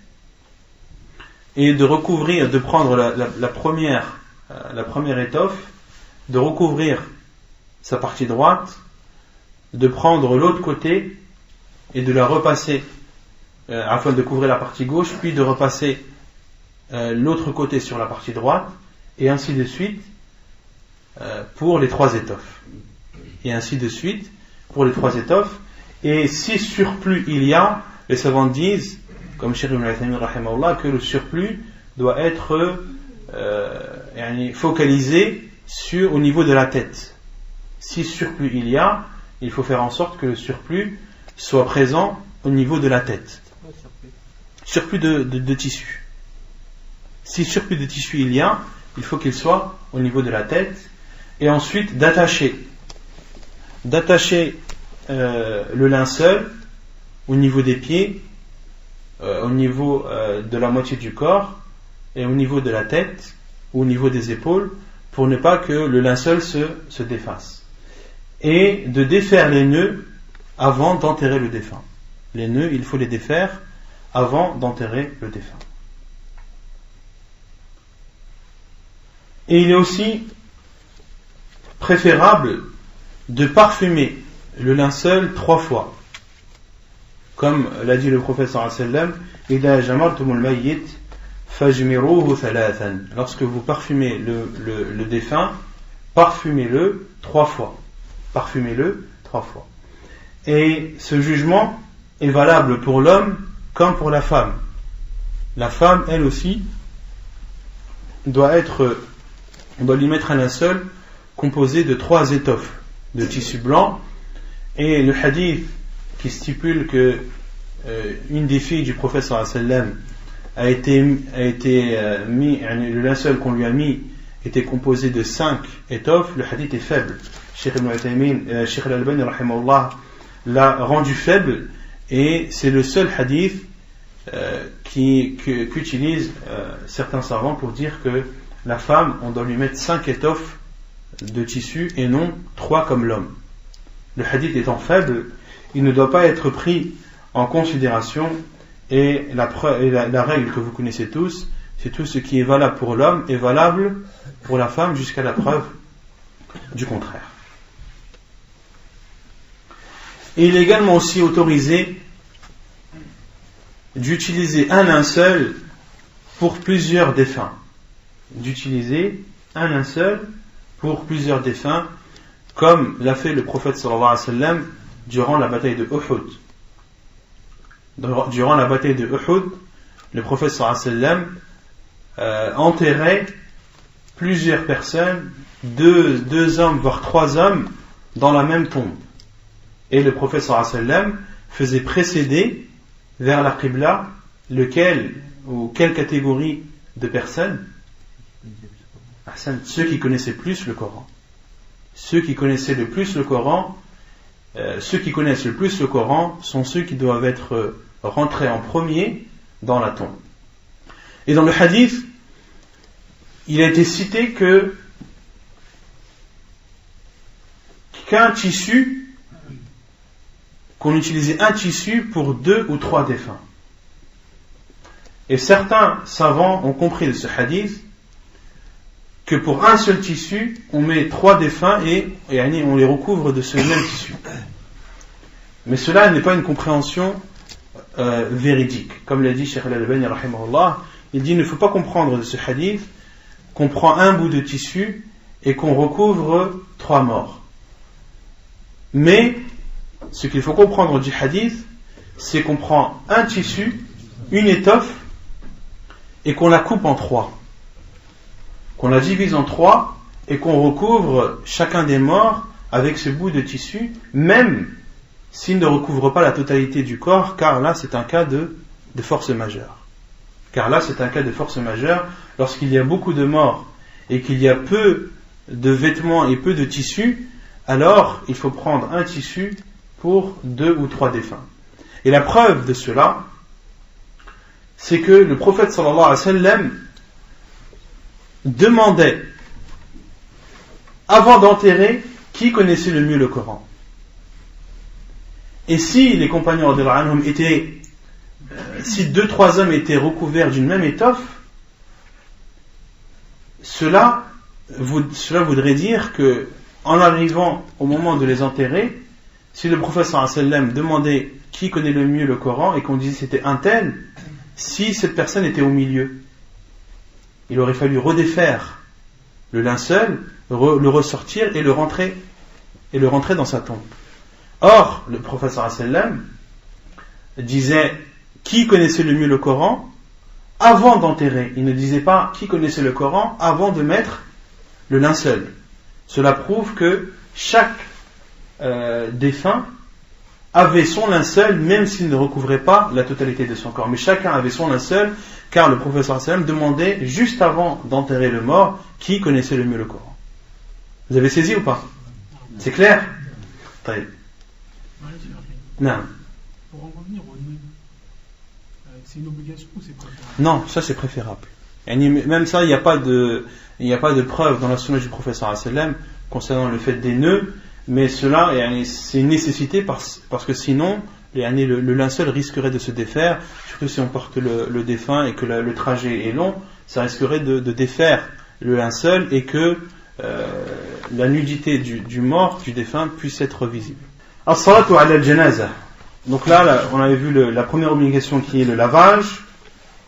et de prendre la première étoffe, de recouvrir sa partie droite, de prendre l'autre côté et de la repasser afin de couvrir la partie gauche, puis de repasser l'autre côté sur la partie droite, et ainsi de suite pour les trois étoffes. Et ainsi de suite pour les trois étoffes. Et si surplus il y a, les savants disent, comme Cheikh Ibn Uthaymin rahimahullah, que le surplus doit être focalisé au niveau de la tête. Si surplus il y a, il faut faire en sorte que le surplus soit présent au niveau de la tête. Surplus de tissu. Si surplus de tissu il y a, il faut qu'il soit au niveau de la tête. Et ensuite d'attacher le linceul au niveau des pieds, au niveau de la moitié du corps et au niveau de la tête ou au niveau des épaules, pour ne pas que le linceul se défasse, et de défaire les nœuds avant d'enterrer le défunt. Les nœuds, il faut les défaire avant d'enterrer le défunt. Et il est aussi préférable de parfumer le linceul 3 fois, comme l'a dit le prophète sallallahu alayhi wa sallam: إِذَا جَمَرْتُمُ الْمَيِّتِ فَاجْمِرُوهُ ثَلَاثًا. Lorsque vous parfumez le défunt, parfumez-le 3 fois. Parfumez-le 3 fois. Et ce jugement est valable pour l'homme comme pour la femme. La femme, elle aussi, doit lui mettre un linceul composé de 3 étoffes de tissu blanc. Et le hadith qui stipule que une des filles du prophète sallallahu alayhi wa sallam a été mis, le linceul qu'on lui a mis était composé de 5 étoffes, le hadith est faible. Cheikh Ibn Uthaymin, Cheikh Al-Albani rahimahullah l'a rendu faible, Et c'est le seul hadith qu'utilisent certains savants pour dire que la femme, on doit lui mettre 5 étoffes de tissu et non 3 comme l'homme. Le hadith étant faible, il ne doit pas être pris en considération, et la règle que vous connaissez tous, c'est tout ce qui est valable pour l'homme est valable pour la femme jusqu'à la preuve du contraire. Et il est également aussi autorisé d'utiliser un linceul pour plusieurs défunts. D'utiliser un linceul pour plusieurs défunts, comme l'a fait le prophète sallallahu alayhi wa sallam durant la bataille de Uhud. Durant la bataille de Uhud, le prophète sallallahu alayhi wa sallam enterrait plusieurs personnes, deux hommes voire 3 hommes dans la même tombe. Et le prophète sallallahu alayhi wa sallam faisait précéder vers la Qibla quelle catégorie de personnes? Ceux qui connaissaient plus le Coran. Ceux qui connaissaient le plus le Coran, ceux qui connaissent le plus le Coran sont ceux qui doivent être rentrés en premier dans la tombe. Et dans le hadith, il a été cité qu'on utilisait un tissu pour 2 ou 3 défunts. Et certains savants ont compris de ce hadith que pour un seul tissu, on met 3 défunts et on les recouvre de ce même tissu. Mais cela n'est pas une compréhension véridique. Comme l'a dit Cheikh Al-Albani rahimahullah, il dit il ne faut pas comprendre de ce hadith qu'on prend un bout de tissu et qu'on recouvre 3 morts. Mais ce qu'il faut comprendre du hadith, c'est qu'on prend un tissu, une étoffe, et qu'on la coupe en 3. Qu'on la divise en 3 et qu'on recouvre chacun des morts avec ce bout de tissu, même s'il ne recouvre pas la totalité du corps, car là c'est un cas de force majeure. Car là c'est un cas de force majeure, lorsqu'il y a beaucoup de morts et qu'il y a peu de vêtements et peu de tissu, alors il faut prendre un tissu pour 2 ou 3 défunts. Et la preuve de cela, c'est que le prophète sallallahu alayhi wa sallam demandait, avant d'enterrer, qui connaissait le mieux le Coran. Et si les compagnons si 2-3 hommes étaient recouverts d'une même étoffe, cela voudrait dire que, en arrivant au moment de les enterrer, si le prophète sallallahu alayhi wa sallam demandait qui connaît le mieux le Coran et qu'on disait c'était un tel, si cette personne était au milieu, il aurait fallu redéfaire le linceul, le ressortir et le rentrer dans sa tombe. Or, le prophète sallallahu alayhi wa sallam disait qui connaissait le mieux le Coran avant d'enterrer. Il ne disait pas qui connaissait le Coran avant de mettre le linceul. Cela prouve que chaque défunt avait son linceul, même s'il ne recouvrait pas la totalité de son corps. Mais chacun avait son linceul, car le prophète sallallahu alayhi wa sallam demandait, juste avant d'enterrer le mort, qui connaissait le mieux le Coran. Vous avez saisi ou pas? C'est clair? Très bien. Pour en revenir au nœud, c'est une obligation ou c'est préférable? Non, ça c'est préférable. Même ça, il n'y a pas de preuve dans la sunna du prophète sallallahu alayhi wa sallam concernant le fait des nœuds, mais cela, c'est une nécessité parce que sinon, le linceul risquerait de se défaire, surtout si on porte le défunt et que le trajet est long, ça risquerait de défaire le linceul et que la nudité du mort, du défunt, puisse être visible. As-salatu ala al-janaza. Donc là, on avait vu la première obligation qui est le lavage,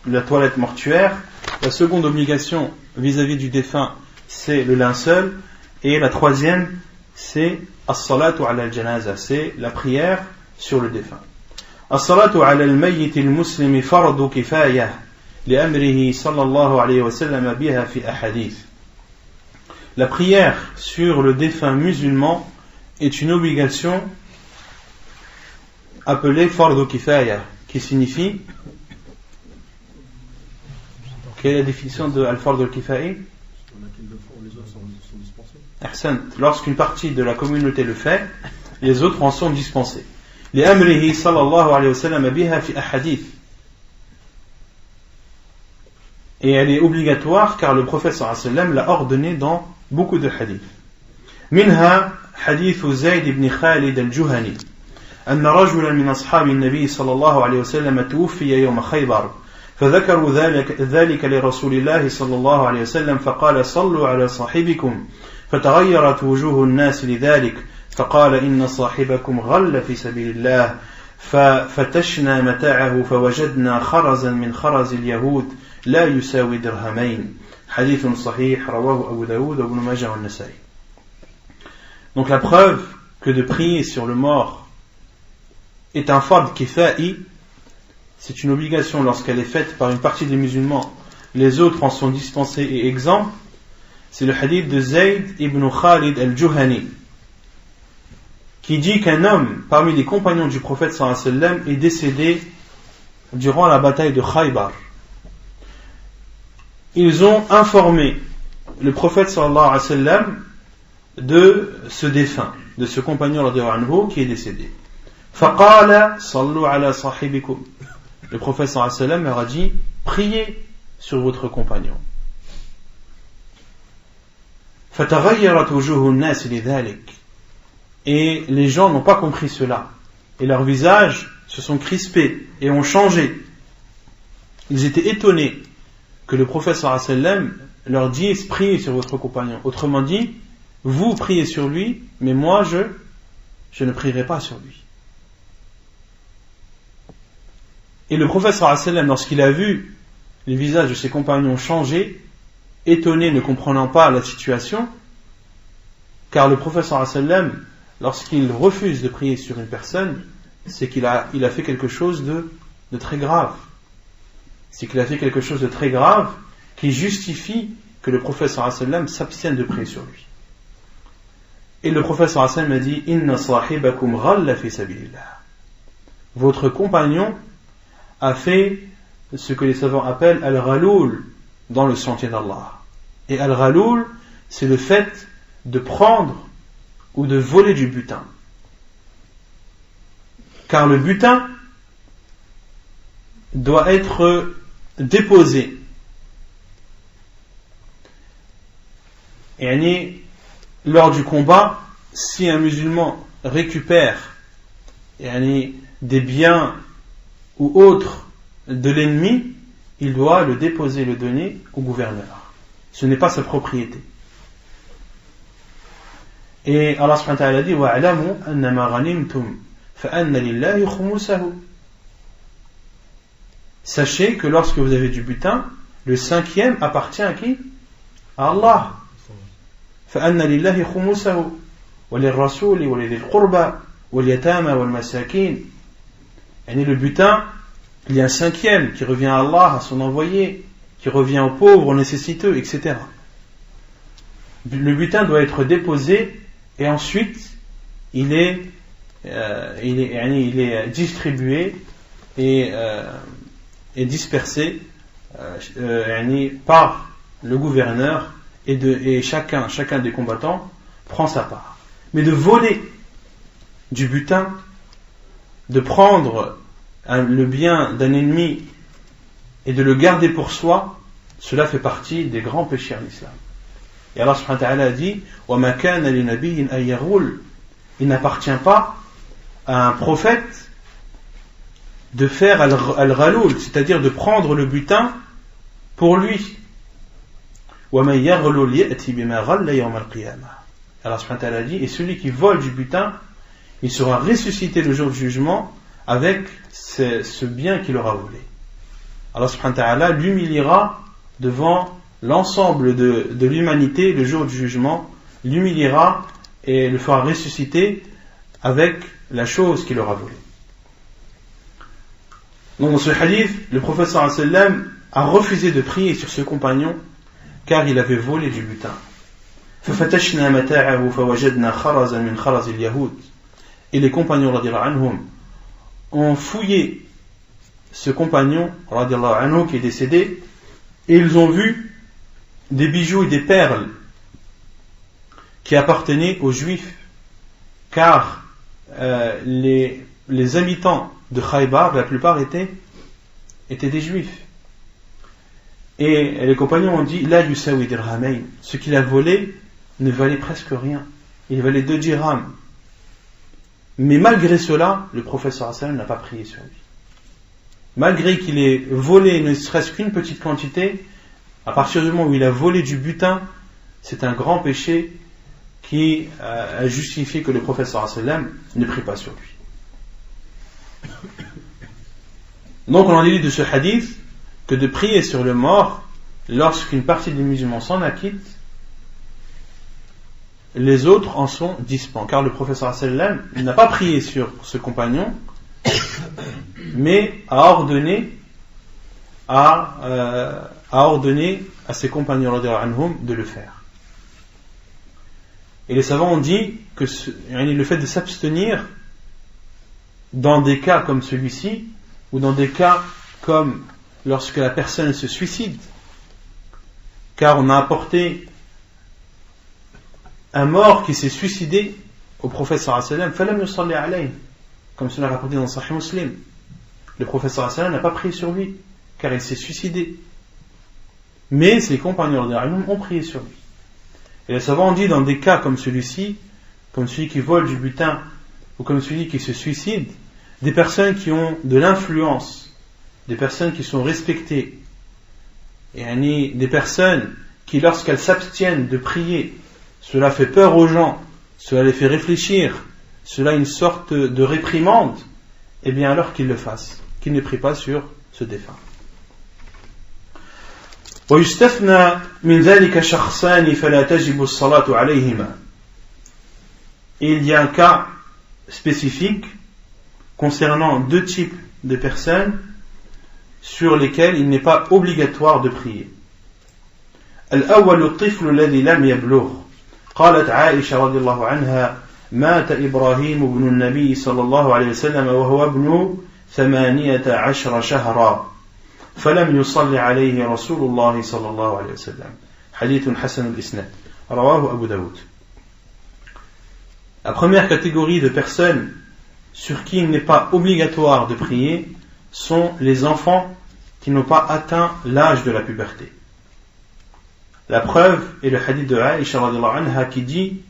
la toilette mortuaire. La seconde obligation vis-à-vis du défunt, c'est le linceul. Et la troisième, c'est as-salatu ala al-janaza, c'est la prière sur le défunt. As-salatu ala al-mayyit al-muslimi fardu kifayah li'amrihi sallallahu alayhi wa sallam biha fi ahadith. La prière sur le défunt musulman est une obligation appelée fardu kifayah, qui signifie, quelle est la définition de al-fardu al-kifayah? Lorsqu'une partie de la communauté le fait, les autres en sont dispensés. لأمره صلى الله عليه وسلم بها في أحاديث. Et elle est obligatoire car le prophète صلى الله عليه وسلم l'a ordonné dans beaucoup de hadiths. منها حديث زيد بن خالد الجهني أن رجلا من أصحاب النبي صلى الله عليه وسلم توفي يوم خيبر فذكروا ذلك لرسول الله صلى الله عليه وسلم فقال صلوا على صاحبكم فتغيرت وجوه الناس لذلك فقال إن صاحبكم غل في سبيل الله ففتشنا متاعه فوجدنا خرزا من خرز اليهود لا يساوي درهمين حديث صحيح رواه أبو داود وابن ماجه والنسائي. Donc la preuve que de prier sur le mort est un fard kifa'i, c'est une obligation lorsqu'elle est faite par une partie des musulmans, les autres en sont dispensés et exempts, c'est le hadith de Zayd ibn Khalid al-Juhani, qui dit qu'un homme parmi les compagnons du prophète sallallahu alayhi wa sallam est décédé durant la bataille de Khaybar. Ils ont informé le prophète sallallahu alayhi wa sallam de ce défunt, de ce compagnon radiyallahu anhu qui est décédé. Faqala sallu ala sahibikum. Le prophète sallallahu alayhi wa sallam leur a dit priez sur votre compagnon. Fataghayarat wujuhun nas lidhalik. Et les gens n'ont pas compris cela et leurs visages se sont crispés et ont changé. Ils étaient étonnés que le prophète sallallahu alayhi wa sallam leur dise priez sur votre compagnon. Autrement dit, vous priez sur lui, mais moi je ne prierai pas sur lui. Et le prophète sallallahu alayhi wa sallam, lorsqu'il a vu les visages de ses compagnons changer, étonné, ne comprenant pas la situation, car le prophète sallallahu alayhi wa sallam, lorsqu'il refuse de prier sur une personne, c'est qu'il a fait quelque chose de très grave. C'est qu'il a fait quelque chose de très grave qui justifie que le prophète sallallahu alayhi wa sallam s'abstienne de prier sur lui. Et le prophète sallallahu alayhi wa sallam a dit Inna sahibakum ghalla fi sabilillah. Votre compagnon a fait ce que les savants appellent al-ghaloul dans le sentier d'Allah. Et al-ghaloul, c'est le fait de prendre ou de voler du butin. Car le butin doit être déposé. Et lors du combat, si un musulman récupère des biens ou autres de l'ennemi, il doit le déposer, le donner au gouverneur. Ce n'est pas sa propriété. Et Allah subhanahu wa ta'ala dit wa'alamu annama ghanimtum fa'anna lillahi khumusahu. Sachez que lorsque vous avez du butin, le 5e appartient à qui? À Allah. Fa'anna lillahi khumusahu wa lirrasuli wa lidhil qurba wal yatama wal masakin. Et le butin, il y a un 5e qui revient à Allah, à son envoyé, qui revient aux pauvres, aux nécessiteux, etc. Le butin doit être déposé et ensuite il est distribué et dispersé par le gouverneur et chacun des combattants prend sa part. Mais de voler du butin, de prendre le bien d'un ennemi et de le garder pour soi, cela fait partie des grands péchés en islam. Et Allah subhanahu wa ta'ala a dit وَمَا كَانَ لِنَبِيٍّ أَن يَغُولَ. Il n'appartient pas à un prophète de faire al-ghaloul, c'est-à-dire de prendre le butin pour lui. وَمَن يَغْلُلْ يَأْتِ بِمَا غَلَّ يَوْمَ الْقِيَامَةِ. Allah subhanahu wa ta'ala a dit et celui qui vole du butin, il sera ressuscité le jour du jugement avec ce bien qu'il aura volé. Allah subhanahu wa ta'ala l'humiliera devant l'ensemble de l'humanité le jour du jugement, l'humiliera et le fera ressusciter avec la chose qu'il aura volée. Donc dans ce hadith, le prophète sallallahu alayhi wa sallam a refusé de prier sur ce compagnon car il avait volé du butin. فَفَتَشْنَا مَتَاعَهُ فَوَجَدْنَا خَرَزًا مِنْ خَرَزِ الْيَهُودِ. Et les compagnons radiyallahu anhum ont fouillé ce compagnon radiyallahu anhu qui est décédé et ils ont vu des bijoux et des perles qui appartenaient aux juifs car les les habitants de Khaybar, la plupart étaient des juifs. Et les compagnons ont dit la yusawi dirhamain, ce qu'il a volé ne valait presque rien, il valait 2 dirhams. Mais malgré cela, le prophète sallallahu alayhi wa sallam n'a pas prié sur lui. Malgré qu'il ait volé ne serait-ce qu'une petite quantité, à partir du moment où il a volé du butin, c'est un grand péché qui a justifié que le prophète sallallahu alayhi wa sallam ne prie pas sur lui. Donc on en déduit de ce hadith que de prier sur le mort lorsqu'une partie des musulmans s'en acquitte, les autres en sont dispens, car le prophète sallallahu alayhi wa sallam n'a pas prié sur ce compagnon, mais a ordonné à ses compagnons radiyallahu anhum de le faire. Et les savants ont dit que le fait de s'abstenir dans des cas comme celui-ci, ou dans des cas comme lorsque la personne se suicide, car on a apporté un mort qui s'est suicidé au prophète sallallahu alayhi wa sallam, falam yusalli alayhi, comme cela est rapporté dans Sahih Muslim. Le prophète sallallahu alayhi wa sallam n'a pas prié sur lui, car il s'est suicidé. Mais ses compagnons ont prié sur lui. Et les savants ont dit dans des cas comme celui-ci, comme celui qui vole du butin, ou comme celui qui se suicide, des personnes qui ont de l'influence, des personnes qui sont respectées, et des personnes qui, lorsqu'elles s'abstiennent de prier, cela fait peur aux gens, cela les fait réfléchir, cela est une sorte de réprimande, et bien alors qu'ils le fassent, qu'ils ne prient pas sur ce défunt. ويستثنى من ذلك شخصان فلا تجب الصلاة عليهما. Il y a un cas spécifique concernant 2 types de personnes sur lesquelles il n'est pas obligatoire de prier. الأول الطفل الذي لم يبلغ. قالت عائشة رضي الله عنها مات إبراهيم بن النبي صلى الله عليه وسلم وهو ابن 18 شهرا فلم يصلي عليه رسول الله صلى الله عليه وسلم. حديث حسن الإسناد رواه أبو داود. La première catégorie de personnes sur qui il n'est pas obligatoire de prier sont les enfants qui n'ont pas atteint l'âge de la puberté. La preuve est le hadith de Aïcha radhiyallahu anha qui dit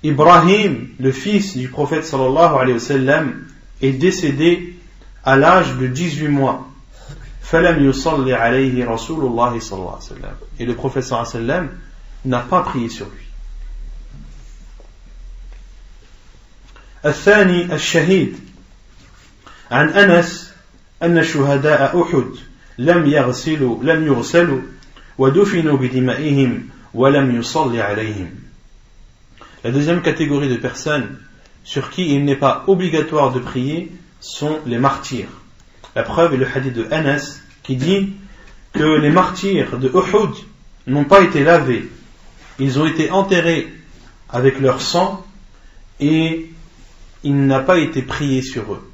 Ibrahim, le fils du prophète sallallahu alayhi wa sallam, est décédé à l'âge de 18 mois. فَلَمْ يُصَلِّ عَلَيْهِ رَسُولُ اللَّهِ صَلَّى اللَّهُ عَلَيْهِ وسلم. Et le prophète sallallahu alayhi wa sallam n'a pas prié sur lui. الثاني الشهيد عن أنس أن شهداء أحد لم يغسلوا ودفنوا بدمائهم ولم يصلي عليهم. La deuxième catégorie de personnes sur qui il n'est pas obligatoire de prier sont les martyrs. La preuve est le hadith de Anas qui dit que les martyrs de Uhud n'ont pas été lavés. Ils ont été enterrés avec leur sang et il n'a pas été prié sur eux.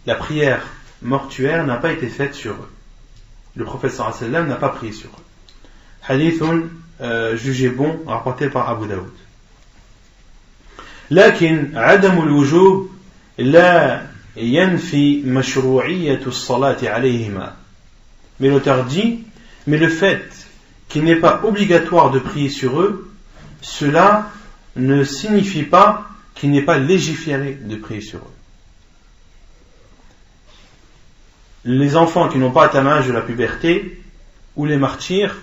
La prière mortuaire n'a pas été faite sur eux. Le prophète sallallahu alayhi wa sallam n'a pas prié sur eux. Hadithun jugé bon, rapporté par Abu Daoud. لكن عدم الوجوب لا ينفي مشروعية الصلاة عليهما. Mais l'auteur dit, mais le fait qu'il n'est pas obligatoire de prier sur eux, cela ne signifie pas qu'il n'est pas légiféré de prier sur eux. Les enfants qui n'ont pas atteint l'âge de la puberté ou les martyrs,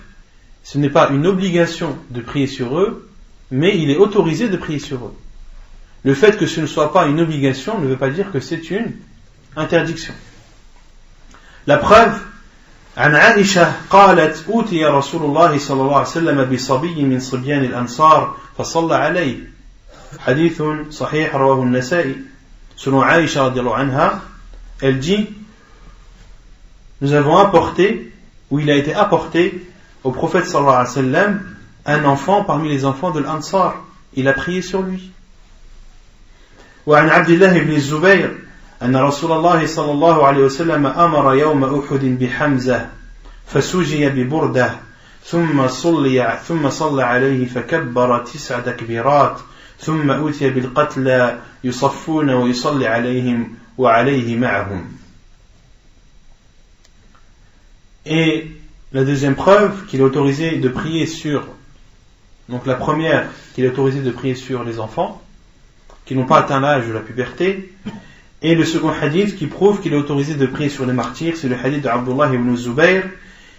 ce n'est pas une obligation de prier sur eux, mais il est autorisé de prier sur eux. Le fait que ce ne soit pas une obligation ne veut pas dire que c'est une interdiction. La preuve, عن عائشة قالت أوتي رسول الله صلى الله عليه وسلم بصبي من صبيان الأنصار فصلى عليه. حديث صحيح رواه النسائي. Selon Aïcha radiallahu anha, elle dit, nous avons apporté, ou il a été apporté au prophète sallallahu alayhi wa sallam un enfant parmi les enfants de l'Ansar. Il a prié sur lui. وعن عبد الله بن الزبير أن رسول الله صلى الله عليه وسلم أمر يوم أحد بحمزة فسجي ببردة ثم صلى عليه فكبر 9 تكبيرات ثم أوتي بالقتلى يصفون ويصلي عليهم وعليه معهم. Et la deuxième preuve qu'il est autorisé de prier sur, donc la première, qu'il est autorisé de prier sur les enfants qui n'ont pas atteint l'âge de la puberté, et le second hadith qui prouve qu'il est autorisé de prier sur les martyrs, c'est le hadith d'Abdullah ibn Zubayr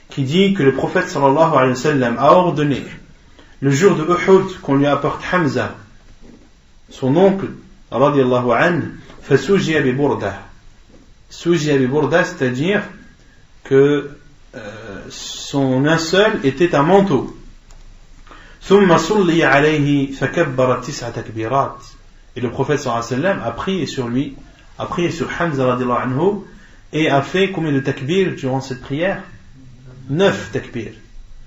qui dit que le prophète sallallahu alayhi wa sallam a ordonné le jour de Uhud qu'on lui apporte Hamza, son oncle, radiyallahu anhu, fasujiya bi burda. Sujiya bi burda, c'est-à-dire que son linceul était un manteau. ثم صلي عليه فكبر 9 تكبيرات. Et le prophète sallallahu alayhi wa sallam a prié sur lui, a prié sur Hamza radiyallahu anhu, et a fait combien de takbir durant cette prière? 9 takbir.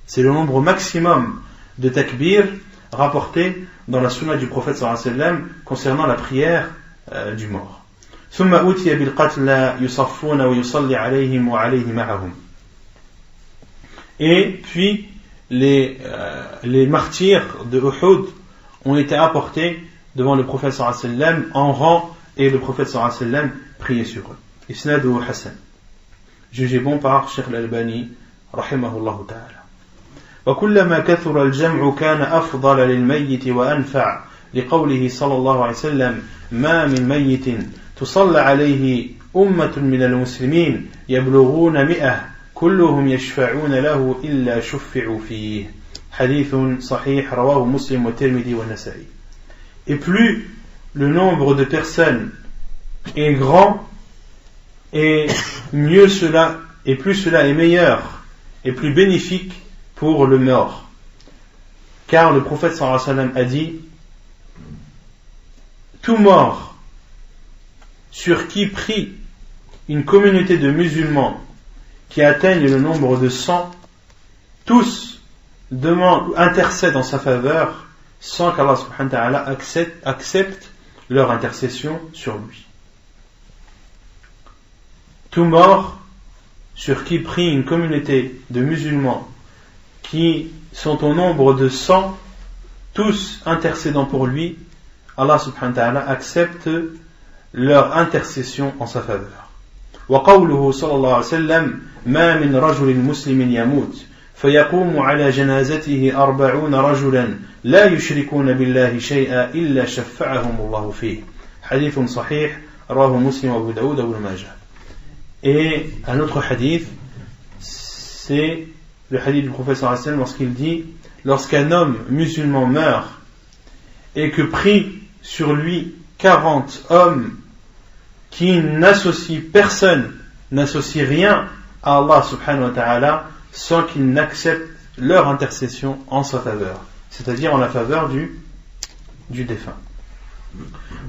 C'est le nombre maximum de takbir rapporté dans la sunna du prophète sallallahu alayhi wa sallam concernant la prière du mort. ثم أوتي بالقتلى يصفون ويصلي عليهم وعليه معهم. Et puis les martyrs de Uhud ont été apportés devant le prophète sallallahu alayhi wa sallam en rang, et le prophète sallallahu alayhi wa sallam priait sur eux. Isnaduhu Hassan, jugé bon par Cheikh Al-Albani rahimahullah ta'ala. وكلما كثر الجمع كان أفضل للميت وأنفع لقوله صلى الله عليه وسلم ما من ميت تصلى عليه أمة من المسلمين يبلغون 100 كلهم يشفعون له إلا شفعوا فيه. حديث صحيح رواه مسلم والترمذي والنسائي. Et plus le nombre de personnes est grand, et mieux cela, et plus cela est meilleur et plus bénéfique pour le mort. Car le prophète sallallahu alayhi wa sallam a dit: tout mort sur qui prie une communauté de musulmans qui atteignent le nombre de 100, tous intercèdent en sa faveur sans qu'Allah subhanahu wa ta'ala accepte leur intercession sur lui. Tout mort sur qui prie une communauté de musulmans qui sont au nombre de 100, tous intercédant pour lui, Allah subhanahu wa ta'ala accepte leur intercession en sa faveur. وقوله صلى الله عليه وسلم ما من رجل مسلم يموت فيقوم على جنازته 40 رجلا لا يشركون بالله شيئا إلا شفعهم الله فيه. حديث صحيح رواه مسلم وأبو داود وابن ماجه. Et un autre hadith, c'est le hadith du prophète sallallahu alayhi wa sallam lorsqu'il dit: lorsqu'un homme musulman meurt et que prie sur lui 40 hommes qui n'associent personne, n'associent rien à Allah subhanahu wa ta'ala sans qu'ils n'acceptent leur intercession en sa faveur, c'est-à-dire en la faveur du défunt.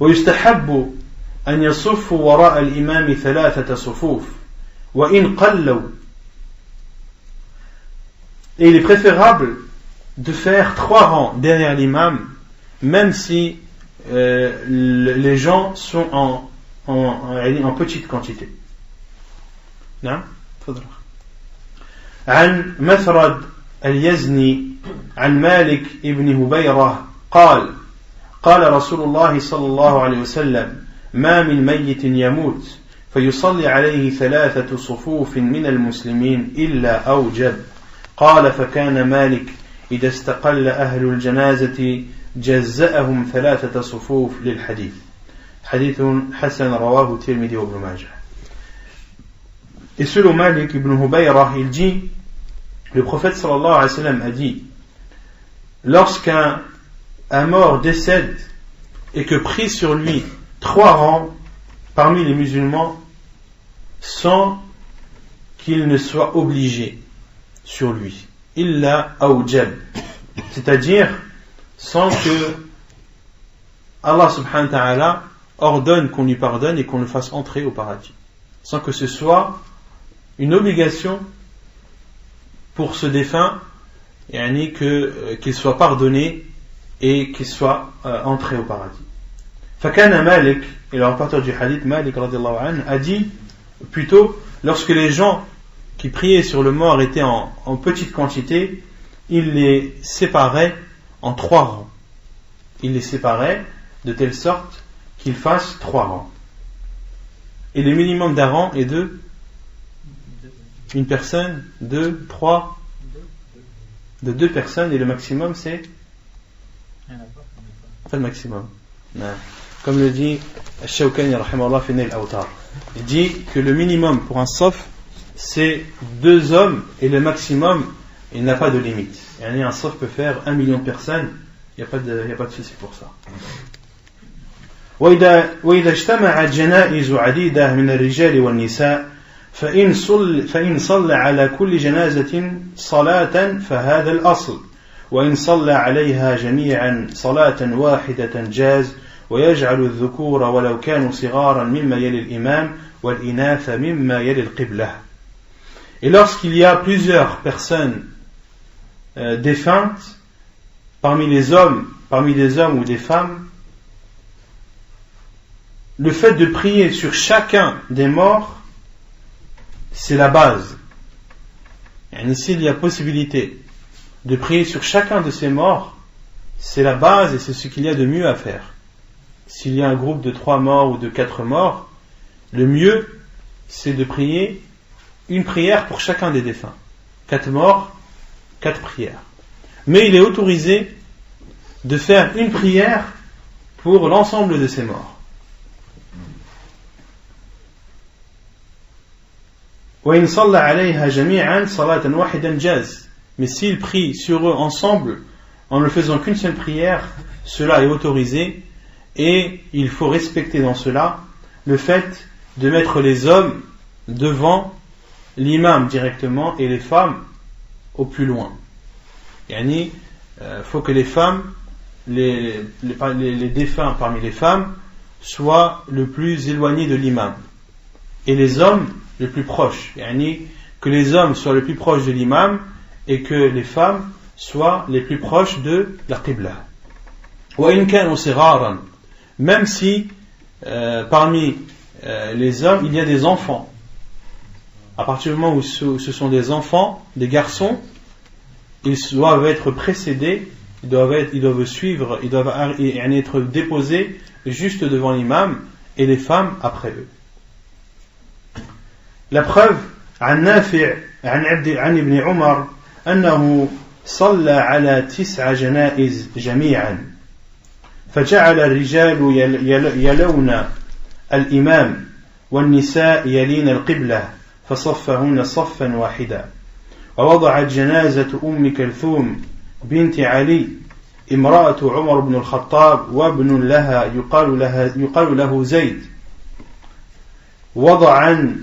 ويستحب أن يصفوا وراء الإمام 3 صفوف وإن قلوا. Et il est préférable de faire 3 rangs derrière l'imam, même si les gens sont en petite quantité. نعم تفضل. عن مثرد اليزني عن مالك ابن هبيرة قال قال رسول الله صلى الله عليه وسلم ما من ميت يموت فيصلي عليه 3 صفوف من المسلمين إلا أوجب. قال فكان مالك إذا استقل أهل الجنازة جزأهم 3 صفوف للحديث. حديث حسن رواه الترمذي وابن ماجه. Et selon Malik ibn Hubayra, il dit, le prophète sallallahu alayhi wa sallam a dit: lorsqu'un mort décède et que prie sur lui 3 rangs parmi les musulmans sans qu'il ne soit obligé sur lui, illa awjab, c'est-à-dire sans que Allah subhanahu wa ta'ala ordonne qu'on lui pardonne et qu'on le fasse entrer au paradis, sans que ce soit une obligation pour ce défunt, qu'il soit pardonné et qu'il soit entré au paradis. Fakana Malik, et le rapporteur du hadith Malik radiyallahu anhu a dit plutôt, lorsque les gens qui priaient sur le mort étaient en petite quantité, il les séparait en 3 rangs. il les séparait de telle sorte qu'ils fassent 3 rangs. Et le minimum d'un rang est de une personne, 2, 3, de 2 personnes, et le maximum c'est pas le maximum. Non. Comme le dit Al-Shawkani rahimahullah fi Nail al-Awtar. Il dit que le minimum pour un saf c'est 2 hommes, et le maximum il n'a pas de limite. Un saf peut faire 1 million de personnes, il n'y a pas de souci pour ça. وإذا اجتمعت جنائز عديدة من الرجال والنساء فإن صلى على كل جنازة صلاة فهذا الأصل وإن صلى عليها جميعا صلاة واحدة جاز ويجعل الذكور ولو كانوا صغارا مما يلي الإمام والإناث مما يلي القبلة. Et lorsqu'il y a plusieurs personnes défuntes parmi des hommes ou des femmes, le fait de prier sur chacun des morts, c'est la base. Et ici, il y a possibilité de prier sur chacun de ces morts, c'est la base et c'est ce qu'il y a de mieux à faire. S'il y a un groupe de 3 morts ou de 4 morts, le mieux, c'est de prier une prière pour chacun des défunts. 4 morts, 4 prières. Mais il est autorisé de faire une prière pour l'ensemble de ces morts. وإن صلى عليها جميعا صلاة واحدة جاز. Mais s'il prie sur eux ensemble en ne faisant qu'une seule prière, cela est autorisé, et il faut respecter dans cela le fait de mettre les hommes devant l'imam directement et les femmes au plus loin. Yani, faut que les femmes, les défunts parmi les femmes soient le plus éloignés de l'imam, et les hommes le plus proches. Yani, que les hommes soient le plus proches de l'imam et que les femmes soient les plus proches de la qibla. وإن كانوا صغارا, même si parmi les hommes il y a des enfants. À partir du moment où ce sont des enfants, des garçons, ils doivent être précédés, ils doivent suivre, ils doivent être déposés juste devant l'imam, et les femmes après eux. La preuve, عن نافع عن ابن عمر أنه صلى على 9 جنائز جميعا فجعل الرجال يلون الإمام والنساء يلين القبلة فصفهن صفا واحدا ووضعت جنازة أم كلثوم بنت علي امرأة عمر بن الخطاب وابن لها يقال له زيد وضعا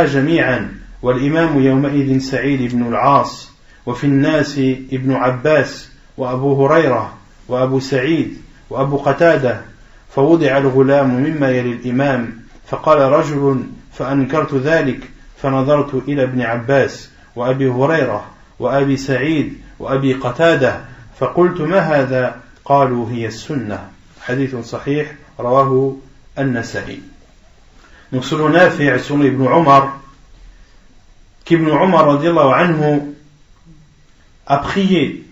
جميعا والإمام يومئذ سعيد بن العاص وفي الناس ابن عباس وأبو هريرة وأبو سعيد وأبو قتادة فوضع الغلام مما يلي الإمام فقال رجل فأنكرت ذلك فنظرت إلى ابن عباس وأبي هريرة وأبي سعيد وأبي قتادة فقلت ما هذا قالوا هي السنة حديث صحيح رواه النسائي. Donc selon Nafi', selon Ibn Omar, qu'Ibn Omar radiallahu anhu a prié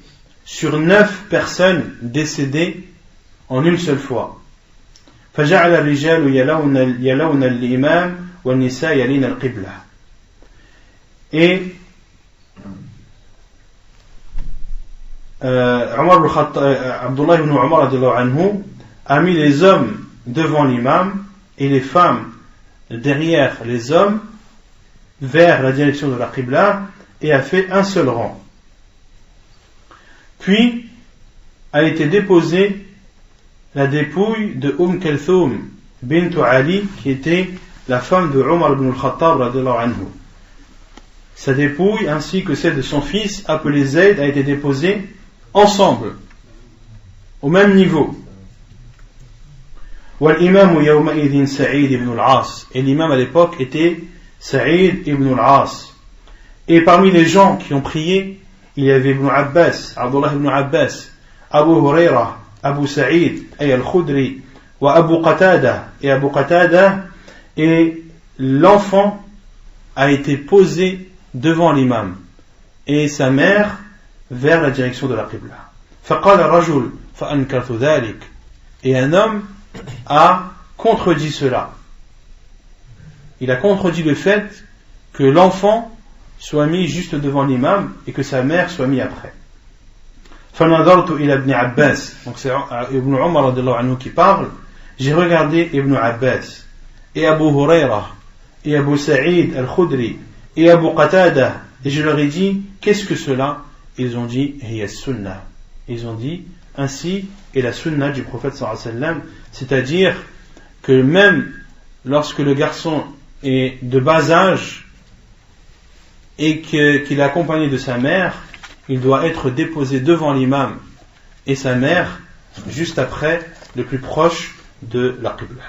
sur 9 personnes décédées en une seule fois. فجعل الرجال يلون الإمام والنساء يلين القبلة. Et Abdullah ibn Umar radiallahu anhu a mis les hommes devant l'imam et les femmes derrière les hommes vers la direction de la Qibla, et a fait un seul rang. Puis a été déposée la dépouille de Kalthum bint Ali, qui était la femme de Omar ibn al-Khattab radiallahu anhu. Sa dépouille ainsi que celle de son fils appelé Zayd a été déposée ensemble, au même niveau. والإمام يومئذ سعيد بن العاص, et l'imam à l'époque était Sa'id ibn al-As. Et parmi les gens qui ont prié, il y avait Ibn Abbas, Abdullah ibn Abbas, Abu Huraira, Abu Sa'id et Al-Khudri, wa Abu Qatada et Abu Qatada, et l'enfant a été posé devant l'imam et sa mère vers la direction de la Qibla. فقال رجل فأنكرت ذلك. Et un homme a contredit cela. Il a contredit le fait que l'enfant soit mis juste devant l'imam et que sa mère soit mise après. فنظرت إلى ابن عباس, donc c'est Ibn Umar radiallahu anhu qui parle. J'ai regardé Ibn Abbas et Abu Huraira et Abu Sa'id al-Khudri et Abu Qatada, et je leur ai dit, qu'est-ce que cela? Ils ont dit, hiya sunnah. Ils ont dit, ainsi est la sunnah du prophète sallallahu alayhi wa sallam, c'est-à-dire que même lorsque le garçon est de bas âge et qu'il est accompagné de sa mère, il doit être déposé devant l'imam et sa mère juste après, le plus proche de la qibla.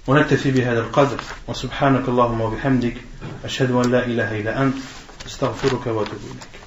ونكتفي بهذا القدر وسبحانك اللهم وبحمدك أشهد أن لا إله إلا أنت أستغفرك وأتوب إليك.